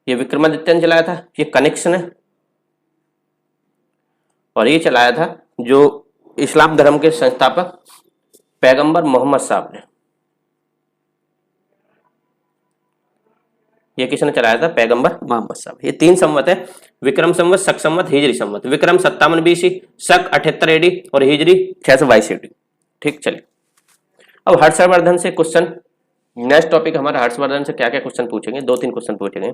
ये विक्रमादित्य ने चलाया था। ये कनेक्शन है और ये चलाया था जो इस्लाम धर्म के संस्थापक पैगंबर मोहम्मद साहब ने। ये किसने चलाया था? पैगंबर मोहम्मद साहब। ये 3 संवत है, विक्रम संवत, शक संवत, हिजरी संवत। विक्रम 57 BC, शक 78 AD और हिजरी 622 AD। ठीक, चलिए अब हर्षवर्धन से क्वेश्चन, नेक्स्ट टॉपिक हमारा हर्षवर्धन से क्या क्या क्वेश्चन पूछेंगे, 2-3 क्वेश्चन पूछेंगे।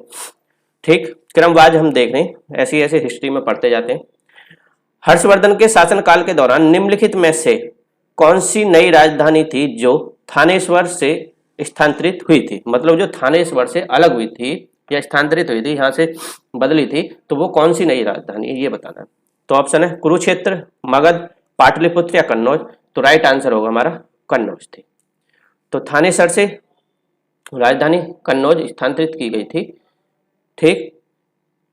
ठीक, क्रमवार हम देख रहे हैं, ऐसी ऐसे हिस्ट्री में पढ़ते जाते हैं। हर्षवर्धन के शासनकाल के दौरान निम्नलिखित में से कौन सी नई राजधानी थी जो थानेश्वर से स्थानांतरित हुई थी? मतलब जो थानेश्वर से अलग हुई थी या स्थानांतरित हुई थी, यहां से बदली थी, तो वो कौन सी नई राजधानी है ये बताना। तो ऑप्शन है कुरुक्षेत्र, मगध, पाटलिपुत्र या कन्नौज? तो राइट आंसर होगा हमारा कन्नौज थी। तो थानेसर से राजधानी कन्नौज स्थानांतरित की गई थी। ठीक,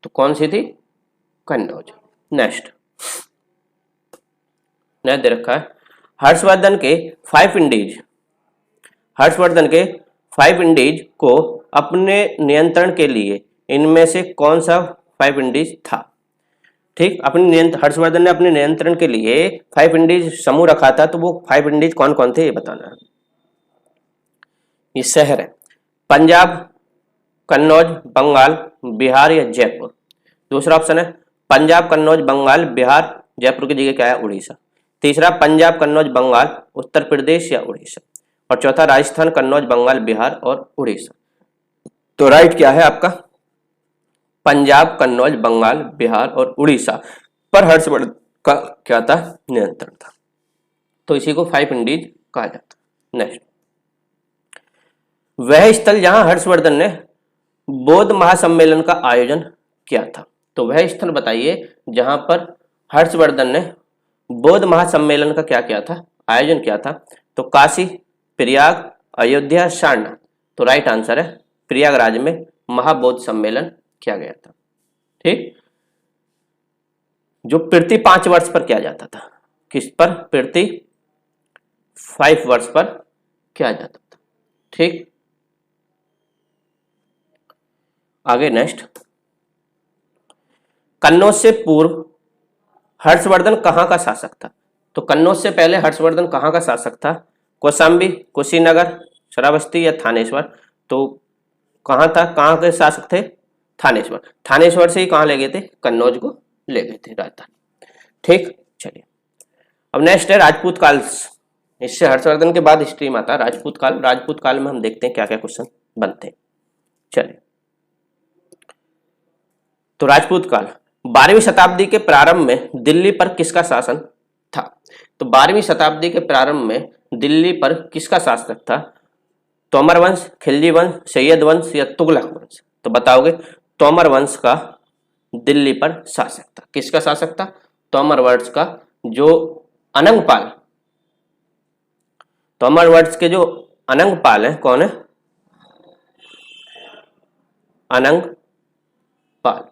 तो कौन सी थी? कन्नौज। नेक्स्ट दे रखा है हर्षवर्धन के 5 इंडीज, हर्षवर्धन के 5 इंडीज को अपने नियंत्रण के लिए इनमें से कौन सा 5 इंडीज था? ठीक, हर्षवर्धन ने अपने नियंत्रण के लिए 5 इंडीज समूह रखा था। तो वो 5 इंडीज कौन कौन थे ये बताना है। ये शहर है पंजाब, कन्नौज, बंगाल, बिहार या जयपुर? दूसरा ऑप्शन है पंजाब, कन्नौज, बंगाल, बिहार, जयपुर की जगह क्या है? उड़ीसा। तीसरा पंजाब, कन्नौज, बंगाल, उत्तर प्रदेश या उड़ीसा? और चौथा राजस्थान, कन्नौज, बंगाल, बिहार और उड़ीसा। तो राइट क्या है आपका? पंजाब, कन्नौज, बंगाल, बिहार और उड़ीसा पर हर्षवर्धन का क्या था? नियंत्रण था। तो इसी को 5 इंडीज कहा जाता। नेक्स्ट, वह स्थल जहां हर्षवर्धन ने बौद्ध महासम्मेलन का आयोजन किया था। तो वह स्थल बताइए जहां पर हर्षवर्धन ने बौद्ध महासम्मेलन का क्या किया था? आयोजन किया था। तो काशी, प्रयाग, अयोध्या, सारनाथ? तो राइट आंसर है प्रयागराज में महाबौद्ध सम्मेलन किया गया था। ठीक, जो प्रति 5 वर्ष पर किया जाता था। किस पर? प्रति 5 वर्ष पर किया जाता था। ठीक, आगे नेक्स्ट, कन्नौज से पूर्व हर्षवर्धन कहां का शासक था? तो कन्नौज से पहले हर्षवर्धन कहां का शासक था? कौशाम्बी, कुशीनगर, श्रावस्ती या थानेश्वर? तो कहां था? कहां के शासक थे? थानेश्वर। थानेश्वर से ही कहां ले गए थे? कन्नौज को ले गए थे राजधानी। ठीक, चलिए अब नेक्स्ट है राजपूत काल। इससे हर्षवर्धन के बाद हिस्ट्री में आता है राजपूत काल। राजपूत काल में हम देखते हैं क्या क्या क्वेश्चन बनते हैं। चलिए, तो राजपूत काल 12वीं शताब्दी के प्रारंभ में दिल्ली पर किसका शासन था? तो 12वीं शताब्दी के प्रारंभ में दिल्ली पर किसका शासक था? तोमर वंश, खिलजी वंश, सैयद वंश या तुगलक वंश? तो बताओगे तोमर वंश का दिल्ली पर शासक था। किसका शासक था? तोमर वंश का। जो अनंगपाल, तोमर वंश के जो अनंगपाल है, कौन है? अनंगपाल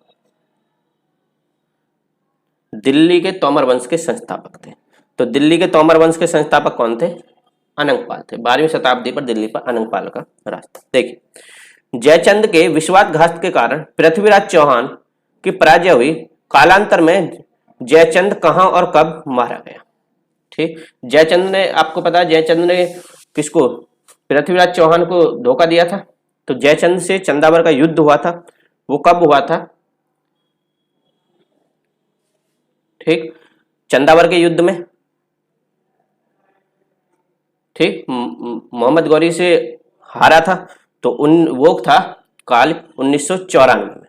दिल्ली के तोमर वंश के संस्थापक थे। तो दिल्ली के तोमर वंश के संस्थापक कौन थे? अनंगपाल थे। 12वीं शताब्दी पर दिल्ली पर अनंगपाल का राज था। देखिए, जयचंद के विश्वासघात के कारण पृथ्वीराज चौहान की पराजय हुई। कालांतर में जयचंद कहां और कब मारा गया? ठीक, जयचंद ने, आपको पता है जयचंद ने किसको? पृथ्वीराज चौहान को धोखा दिया था। तो जयचंद से चंदावर का युद्ध हुआ था, वो कब हुआ था? ठीक, चंदावर के युद्ध में। ठीक, मोहम्मद गौरी से हारा था। तो वो था काल 1994 में।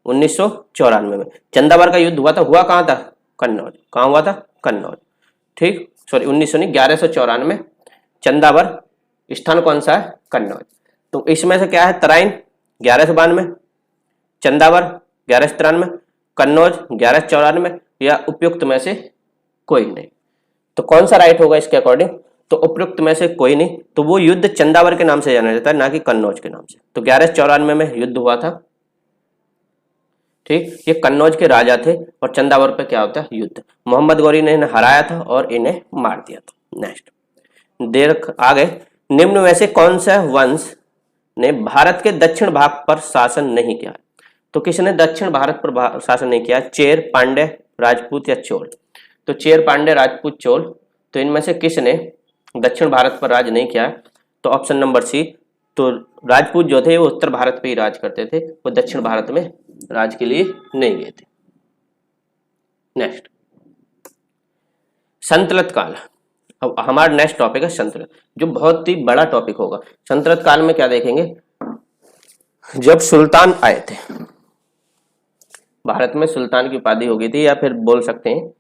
1994 में चंदावर का युद्ध हुआ था। हुआ कहाँ था? कन्नौज। कहाँ हुआ था? कन्नौज। ठीक, सॉरी 1194 चंदावर स्थान कौन सा है? कन्नौज। तो इसमें से क्या है? तराइन 1192, चंदावर 1193, कन्नौज 1194 या उपयुक्त में से कोई नहीं। तो कौन सा राइट होगा इसके अकॉर्डिंग? तो उपयुक्त में से कोई नहीं। तो वो युद्ध चंदावर के नाम से जाना जाता है, ना कि कन्नौज के नाम से। तो 1194 में युद्ध हुआ था। ठीक, ये कन्नौज के राजा थे और चंदावर पे क्या होता है? युद्ध। मोहम्मद गौरी ने इन्हें हराया था और इन्हें मार दिया था। नेक्स्ट, देर आ गए। निम्न में से कौन सा वंश ने भारत के दक्षिण भाग पर शासन नहीं किया? तो किसने दक्षिण भारत पर शासन नहीं किया? चेर, पांड्य, राजपूत या चोल? तो चेर, पांड्य, राजपूत, चोल। तो इनमें से किसने दक्षिण भारत पर राज नहीं किया? तो ऑप्शन नंबर सी। तो राजपूत जो थे वो उत्तर भारत पे ही राज करते थे, वो दक्षिण भारत में राज के लिए नहीं गए थे। नेक्स्ट, संतलत काल। अब हमारा नेक्स्ट टॉपिक है संतलत, जो बहुत ही बड़ा टॉपिक होगा। संतलत काल में क्या देखेंगे? जब सुल्तान आए थे, भारत में सुल्तान की उपाधि हो गई थी, या फिर बोल सकते हैं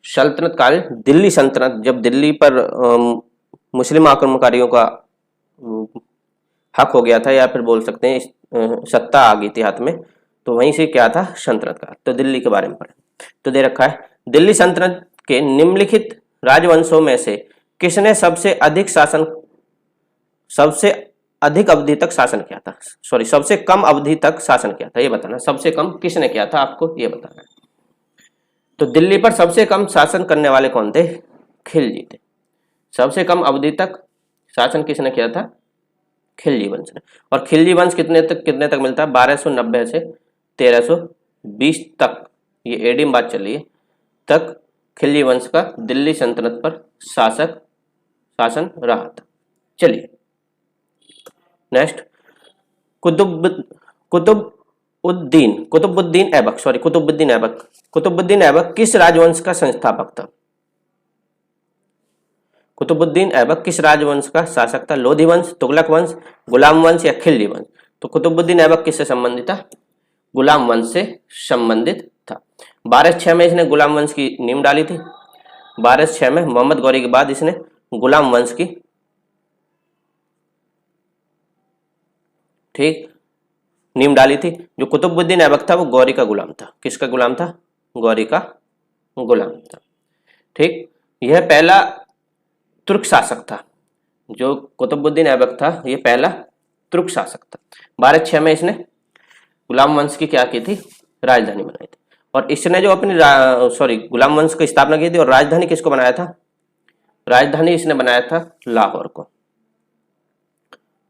सल्तनत काल, दिल्ली सल्तनत, जब दिल्ली पर मुस्लिम आक्रमणकारियों का हक हो गया था, या फिर बोल सकते हैं सत्ता आ गई थी हाथ में, तो वहीं से क्या था? सल्तनत काल। तो दिल्ली के बारे में पढ़े तो दे रखा है, दिल्ली सल्तनत के निम्नलिखित राजवंशों में से किसने सबसे अधिक अवधि तक शासन किया था? सॉरी, सबसे कम अवधि तक शासन किया था, ये बताना। सबसे कम किसने किया था, आपको ये बताना है। तो दिल्ली पर सबसे कम शासन करने वाले कौन थे? खिलजी थे। सबसे कम अवधि तक शासन किसने किया था? खिलजी वंश ने। और खिलजी वंश कितने तक मिलता है? 1290 से 1320 तक, ये एडी में बात चल रही है, तक खिलजी वंश का दिल्ली सल्तनत पर शासन रहा था। चलिए नेक्स्ट, कुतुबुद्दीन ऐबक किस राजवंश का संस्थापक था? कुतुबुद्दीन ऐबक किस राजवंश का शासक था? लोधी वंश, तुगलक वंश, गुलाम वंश या खिलजी वंश? तो कुतुबुद्दीन ऐबक किससे संबंधित था? गुलाम वंश से संबंधित था। 1206 में इसने गुलाम वंश की नींव डाली थी। 1206 में मोहम्मद गौरी के बाद इसने गुलाम वंश की, ठीक, नींव डाली थी। जो कुतुबुद्दीन ऐबक था वो गौरी का गुलाम था। किसका गुलाम था? गौरी का गुलाम था। ठीक, यह पहला तुर्क शासक था। जो कुतुबुद्दीन ऐबक था ये पहला तुर्क शासक था। 1206 में इसने गुलाम वंश की क्या की थी? राजधानी बनाई थी। और इसने जो अपनी गुलाम वंश की स्थापना की थी, और राजधानी किसको बनाया था? राजधानी इसने बनाया था लाहौर को।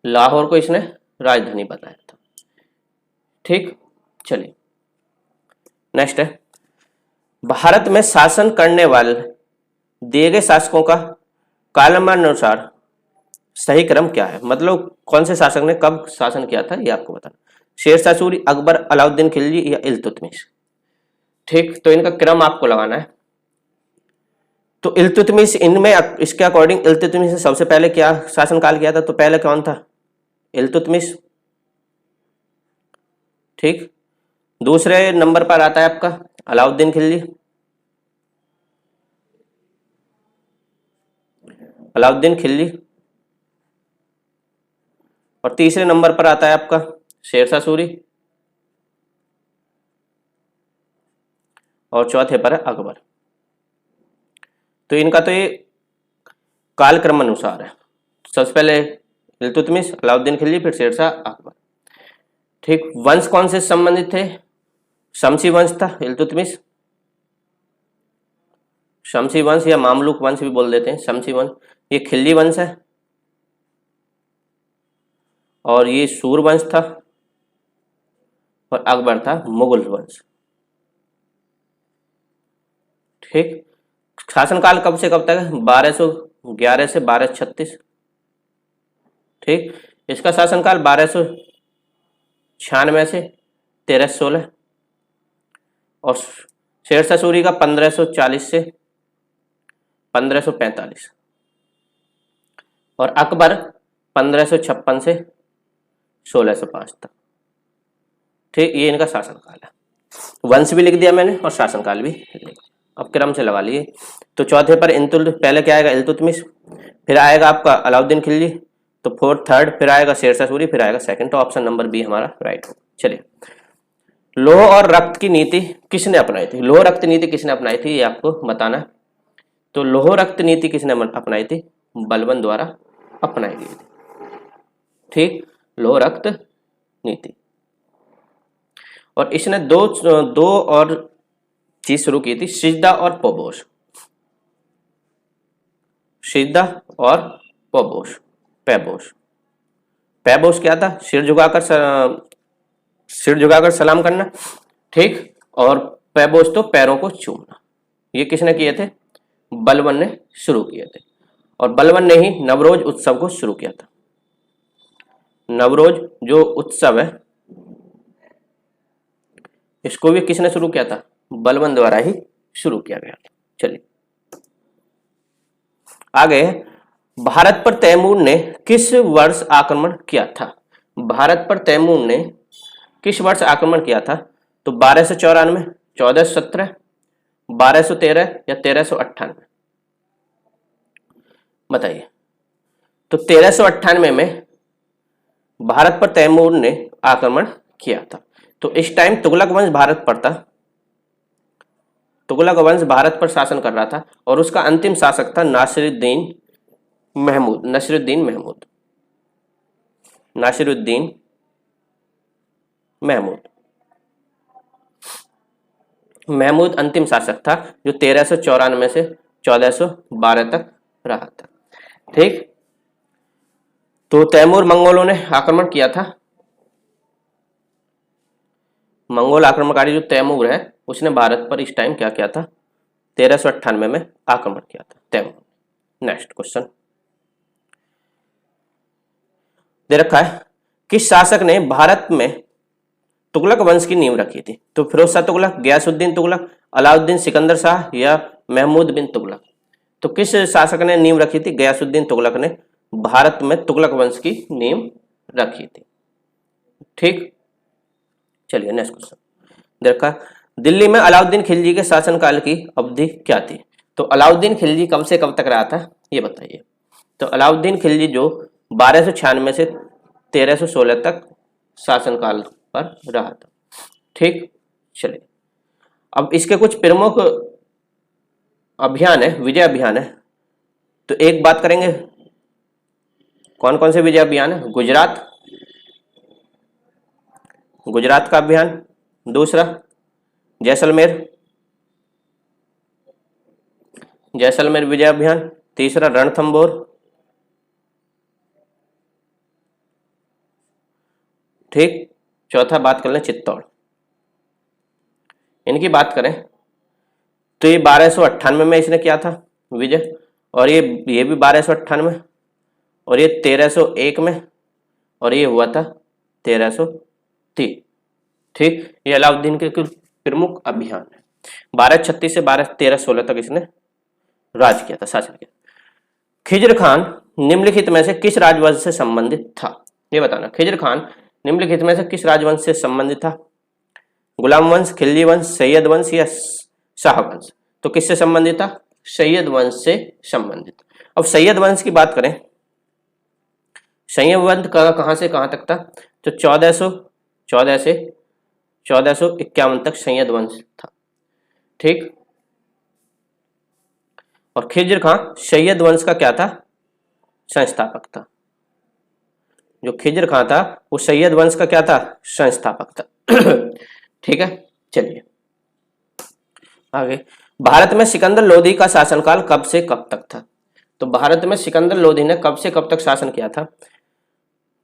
लाहौर को इसने राजधानी बनाया था। ठीक, चलिए नेक्स्ट है, भारत में शासन करने वाले दिए गए शासकों का कालानुसार सही क्रम क्या है? मतलब कौन से शासक ने कब शासन किया था, ये आपको बताना। शेरशाह सूरी, अकबर, अलाउद्दीन खिलजी या इल्तुतमिश? ठीक, तो इनका क्रम आपको लगाना है। तो इल्तुतमिश, इनमें इसके अकॉर्डिंग इल्तुतमिश ने सबसे पहले क्या शासनकाल किया था? तो पहले कौन था? इल्तुतमिश। ठीक, दूसरे नंबर पर आता है आपका अलाउद्दीन खिलजी। अलाउद्दीन खिलजी, और तीसरे नंबर पर आता है आपका शेरशाह सूरी, और चौथे पर है अकबर। तो इनका तो ये कालक्रम अनुसार है, सबसे पहले इल्तुतमिश, अलाउद्दीन खिलजी, फिर शेरशाह, अकबर। ठीक, वंश कौन से संबंधित थे? शमसी वंश था इल्तुतमिश, शमसी वंश या मामलुक वंश भी बोल देते हैं, शमसी वंश। ये खिलजी वंश है, और ये सूर वंश था, और अकबर था मुगल वंश। ठीक, शासनकाल कब से कब तक है? 1211 से 1236। ठीक, इसका शासनकाल 1296 से 1316, और शेरशाह सूरी का 1540 से 1545, और अकबर 1556 से 1605 तक। ठीक, ये इनका शासनकाल है। वंश भी लिख दिया मैंने और शासनकाल भी लिख दिया। अब क्रम से लगा लिए। तो चौथे पर पहले क्या आएगा? इल्तुतमिश, फिर आएगा आपका अलाउद्दीन खिलजी, तो फोर्थ थर्ड, फिर आएगा शेरशाह सूरी, फिर आएगा सेकंड। तो ऑप्शन नंबर बी हमारा राइट होगा। चलिए, लौह और रक्त की नीति किसने अपनाई थी? लौह रक्त नीति किसने अपनाई थी ये आपको बताना है। तो लौह रक्त नीति किसने अपनाई थी? बलबन द्वारा अपनाई गई थी। ठीक, लौह रक्त नीति। और इसने दो और चीज शुरू की थी, सिजदा और पबोश। सिजदा और पबोश, पैबोश। पैबोश क्या था? सिर झुकाकर सलाम करना। ठीक, और पैबोश तो पैरों को चूमना। ये किसने किए थे? बलबन ने शुरू किए थे, और बलबन ने ही नवरोज उत्सव को शुरू किया था। नवरोज जो उत्सव है, इसको भी किसने शुरू किया था? बलबन द्वारा ही शुरू किया गया था। चलिए आगे, भारत पर तैमूर ने किस वर्ष आक्रमण किया था? भारत पर तैमूर ने किस वर्ष आक्रमण किया था? तो 1294, 1417, 1213 या 1398? बताइए। तो 1398 में भारत पर तैमूर ने आक्रमण किया था। तो इस टाइम तुगलक वंश भारत पर था, तुगलक वंश भारत पर शासन कर रहा था, और उसका अंतिम शासक था नासिरुद्दीन महमूद। नासिरुद्दीन महमूद अंतिम शासक था, जो 1394 से 1412 तक रहा था। ठीक, तो तैमूर मंगोलों ने आक्रमण किया था। मंगोल आक्रमणकारी जो तैमूर है, उसने भारत पर इस टाइम क्या किया था? 1398 में आक्रमण किया था तैमूर। नेक्स्ट क्वेश्चन दे रखा है, किस शासक ने भारत में तुगलक वंश की नींव रखी थी? तो फिरोज शाह तुगलक, गयासुद्दीन तुगलक, अलाउद्दीन सिकंदर शाह या महमूद बिन तुगलक? तो किस शासक ने नींव रखी थी? गयासुद्दीन तुगलक ने भारत में तुगलक वंश की नींव रखी थी। ठीक, चलिए नेक्स्ट क्वेश्चन देखा, दिल्ली में अलाउद्दीन खिलजी के शासनकाल की अवधि क्या थी? तो अलाउद्दीन खिलजी कब से कब तक रहा था ये बताइए। तो अलाउद्दीन खिलजी जो 1296 से 1316 तक शासनकाल पर रहा था। ठीक, चलिए अब इसके कुछ प्रमुख अभियान है, विजय अभियान है। तो एक बात करेंगे, कौन कौन से विजय अभियान है? गुजरात का अभियान, दूसरा जैसलमेर विजय अभियान, तीसरा रणथंबोर, ठीक, चौथा बात कर लें चित्तौड़। इनकी बात करें तो ये 1298 में इसने किया था विजय, और ये भी 1298, और ये 1301 में, और ये हुआ था 1303। ठीक, ये अलाउद्दीन के कुछ प्रमुख अभियान है। 1236 से 1316 तक इसने राज किया था, शासन किया। खिज्र खान निम्नलिखित में से किस राजवंश से संबंधित था? ये बताना। खिज्र खान निम्नलिखित में से किस राजवंश से संबंधित था? गुलाम वंश, खिलजी वंश, सैयद वंश या शाह वंश? तो किससे संबंधित था? सैयद वंश से संबंधित। अब सैयद वंश की बात करें, सैयद वंश का कहां से कहां तक था? तो 1414 से 1451 तक सैयद वंश था, ठीक। और खिज्र खां सैयद वंश का क्या था? संस्थापक था। जो खिज्र खां था वो सैयद वंश का क्या था? संस्थापक था। ठीक है, चलिए आगे। भारत में सिकंदर लोधी का शासनकाल कब से कब तक था? तो भारत में सिकंदर लोधी ने कब से कब तक शासन किया था?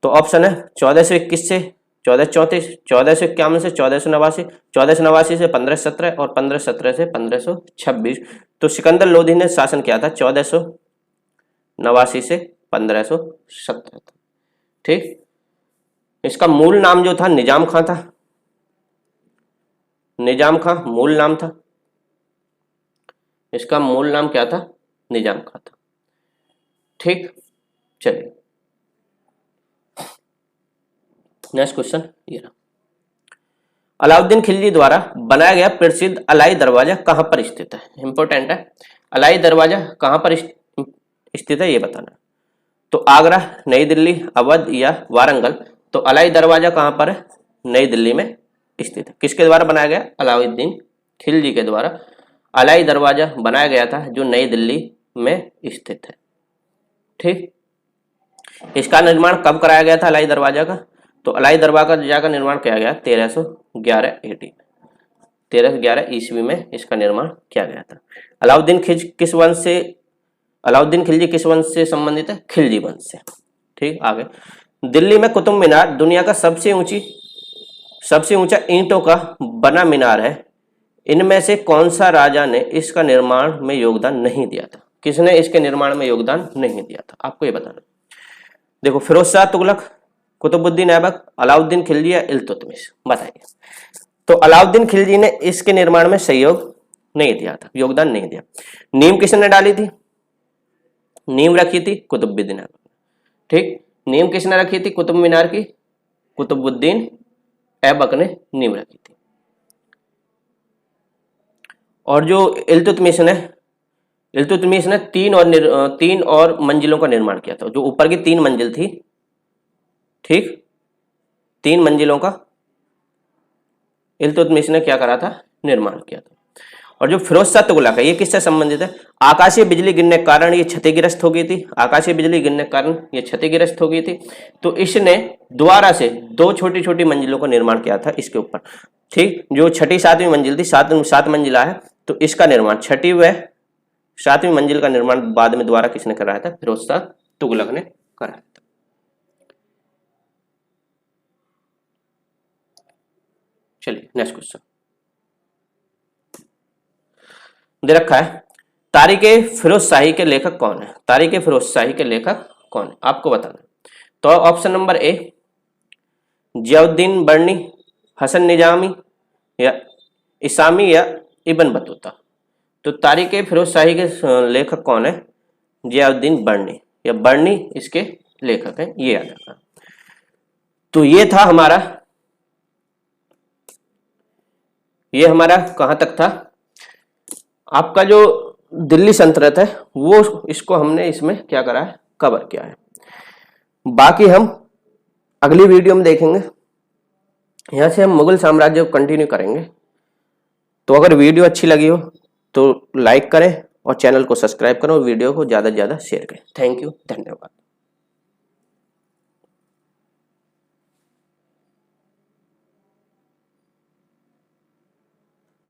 तो ऑप्शन है 1421 से 1434, 1451 से 1489, 1489 से 1517 और 1517 से 1526। तो सिकंदर लोधी ने शासन किया था 1489 से 1517, ठीक। इसका मूल नाम जो था निजाम खां था, निजाम खां मूल नाम था, इसका मूल नाम क्या था? निजाम खां था, ठीक। चलिए नेक्स्ट क्वेश्चन ये रहा। अलाउद्दीन खिलजी द्वारा बनाया गया प्रसिद्ध अलाई दरवाजा कहां पर स्थित है? इंपॉर्टेंट है, अलाई दरवाजा कहां पर स्थित है ये बताना। तो आगरा, नई दिल्ली, अवध या वारंगल? तो अलाई दरवाजा कहां पर है? नई दिल्ली में स्थित है। किसके द्वारा बनाया गया? अलाउद्दीन खिलजी के द्वारा अलाई दरवाजा बनाया गया था जो नई दिल्ली में स्थित है, ठीक। इसका निर्माण कब कराया गया था अलाई दरवाजा का? तो अलाई दरवाजा का निर्माण किया गया 1311 AD, 1311 ईस्वी में इसका निर्माण किया गया था। अलाउद्दीन खिलजी किस वंश से संबंधित है? खिलजी वंश से, ठीक। आगे, दिल्ली में कुतुब मीनार दुनिया का सबसे ऊंचा ईंटों का बना मीनार है। इनमें से कौन सा राजा ने इसका निर्माण में योगदान नहीं दिया था? किसने इसके निर्माण में योगदान नहीं दिया था, आपको ये बताना। देखो, फिरोज शाह तुगलक, कुतुबुद्दीन ऐबक, अलाउद्दीन खिलजी या इल्तुतमिश, बताइए। तो अलाउद्दीन खिलजी ने इसके निर्माण में सहयोग नहीं दिया था, योगदान नहीं दिया। नींव किसने डाली थी? नींव रखी थी कुतुबुद्दीन ऐबक, ठीक। नींव किसने रखी थी कुतुब मीनार की? कुतुबुद्दीन ऐबक ने नींव रखी थी। और जो इल्तुतमिश ने 3 और मंजिलों का निर्माण किया था। जो ऊपर की 3 मंजिल थी, ठीक, 3 मंजिलों का इल्तुतमिश ने क्या करा था? निर्माण किया था। और जो फिरोज शाह तुगलक है ये किससे संबंधित है? आकाशीय बिजली गिरने के कारण ये क्षतिग्रस्त हो गई थी, आकाशीय बिजली गिरने के कारण ये क्षतिग्रस्त हो गई थी। तो इसने दोबारा से 2 छोटी छोटी मंजिलों का निर्माण किया था इसके ऊपर, ठीक। जो छठी 7वीं मंजिल थी, 7 मंजिला है, तो इसका निर्माण 6ठी व 7वीं मंजिल का निर्माण बाद में दोबारा किसने कराया था? फिरोज शाह तुगलक ने कराया था। चलिए नेक्स्ट क्वेश्चन दे रखा है, तारीखे फिरोज शाही के लेखक कौन है? तारीखे फिरोज शाही के लेखक कौन है आपको बताना। तो ऑप्शन नंबर ए जियाउद्दीन बर्नी, हसन निजामी या इसामी या इब्न बतूता। तो तारीखे फिरोज शाही के लेखक कौन है? जियाउद्दीन बर्नी या बर्नी इसके लेखक हैं, ये याद रखना। तो ये था हमारा, ये हमारा कहां तक था? आपका जो दिल्ली सल्तनत है वो, इसको हमने इसमें क्या करा है? कवर किया है। बाकी हम अगली वीडियो में देखेंगे, यहां से हम मुगल साम्राज्य को कंटिन्यू करेंगे। तो अगर वीडियो अच्छी लगी हो तो लाइक करें और चैनल को सब्सक्राइब करें और वीडियो को ज़्यादा से ज़्यादा शेयर करें। थैंक यू, धन्यवाद।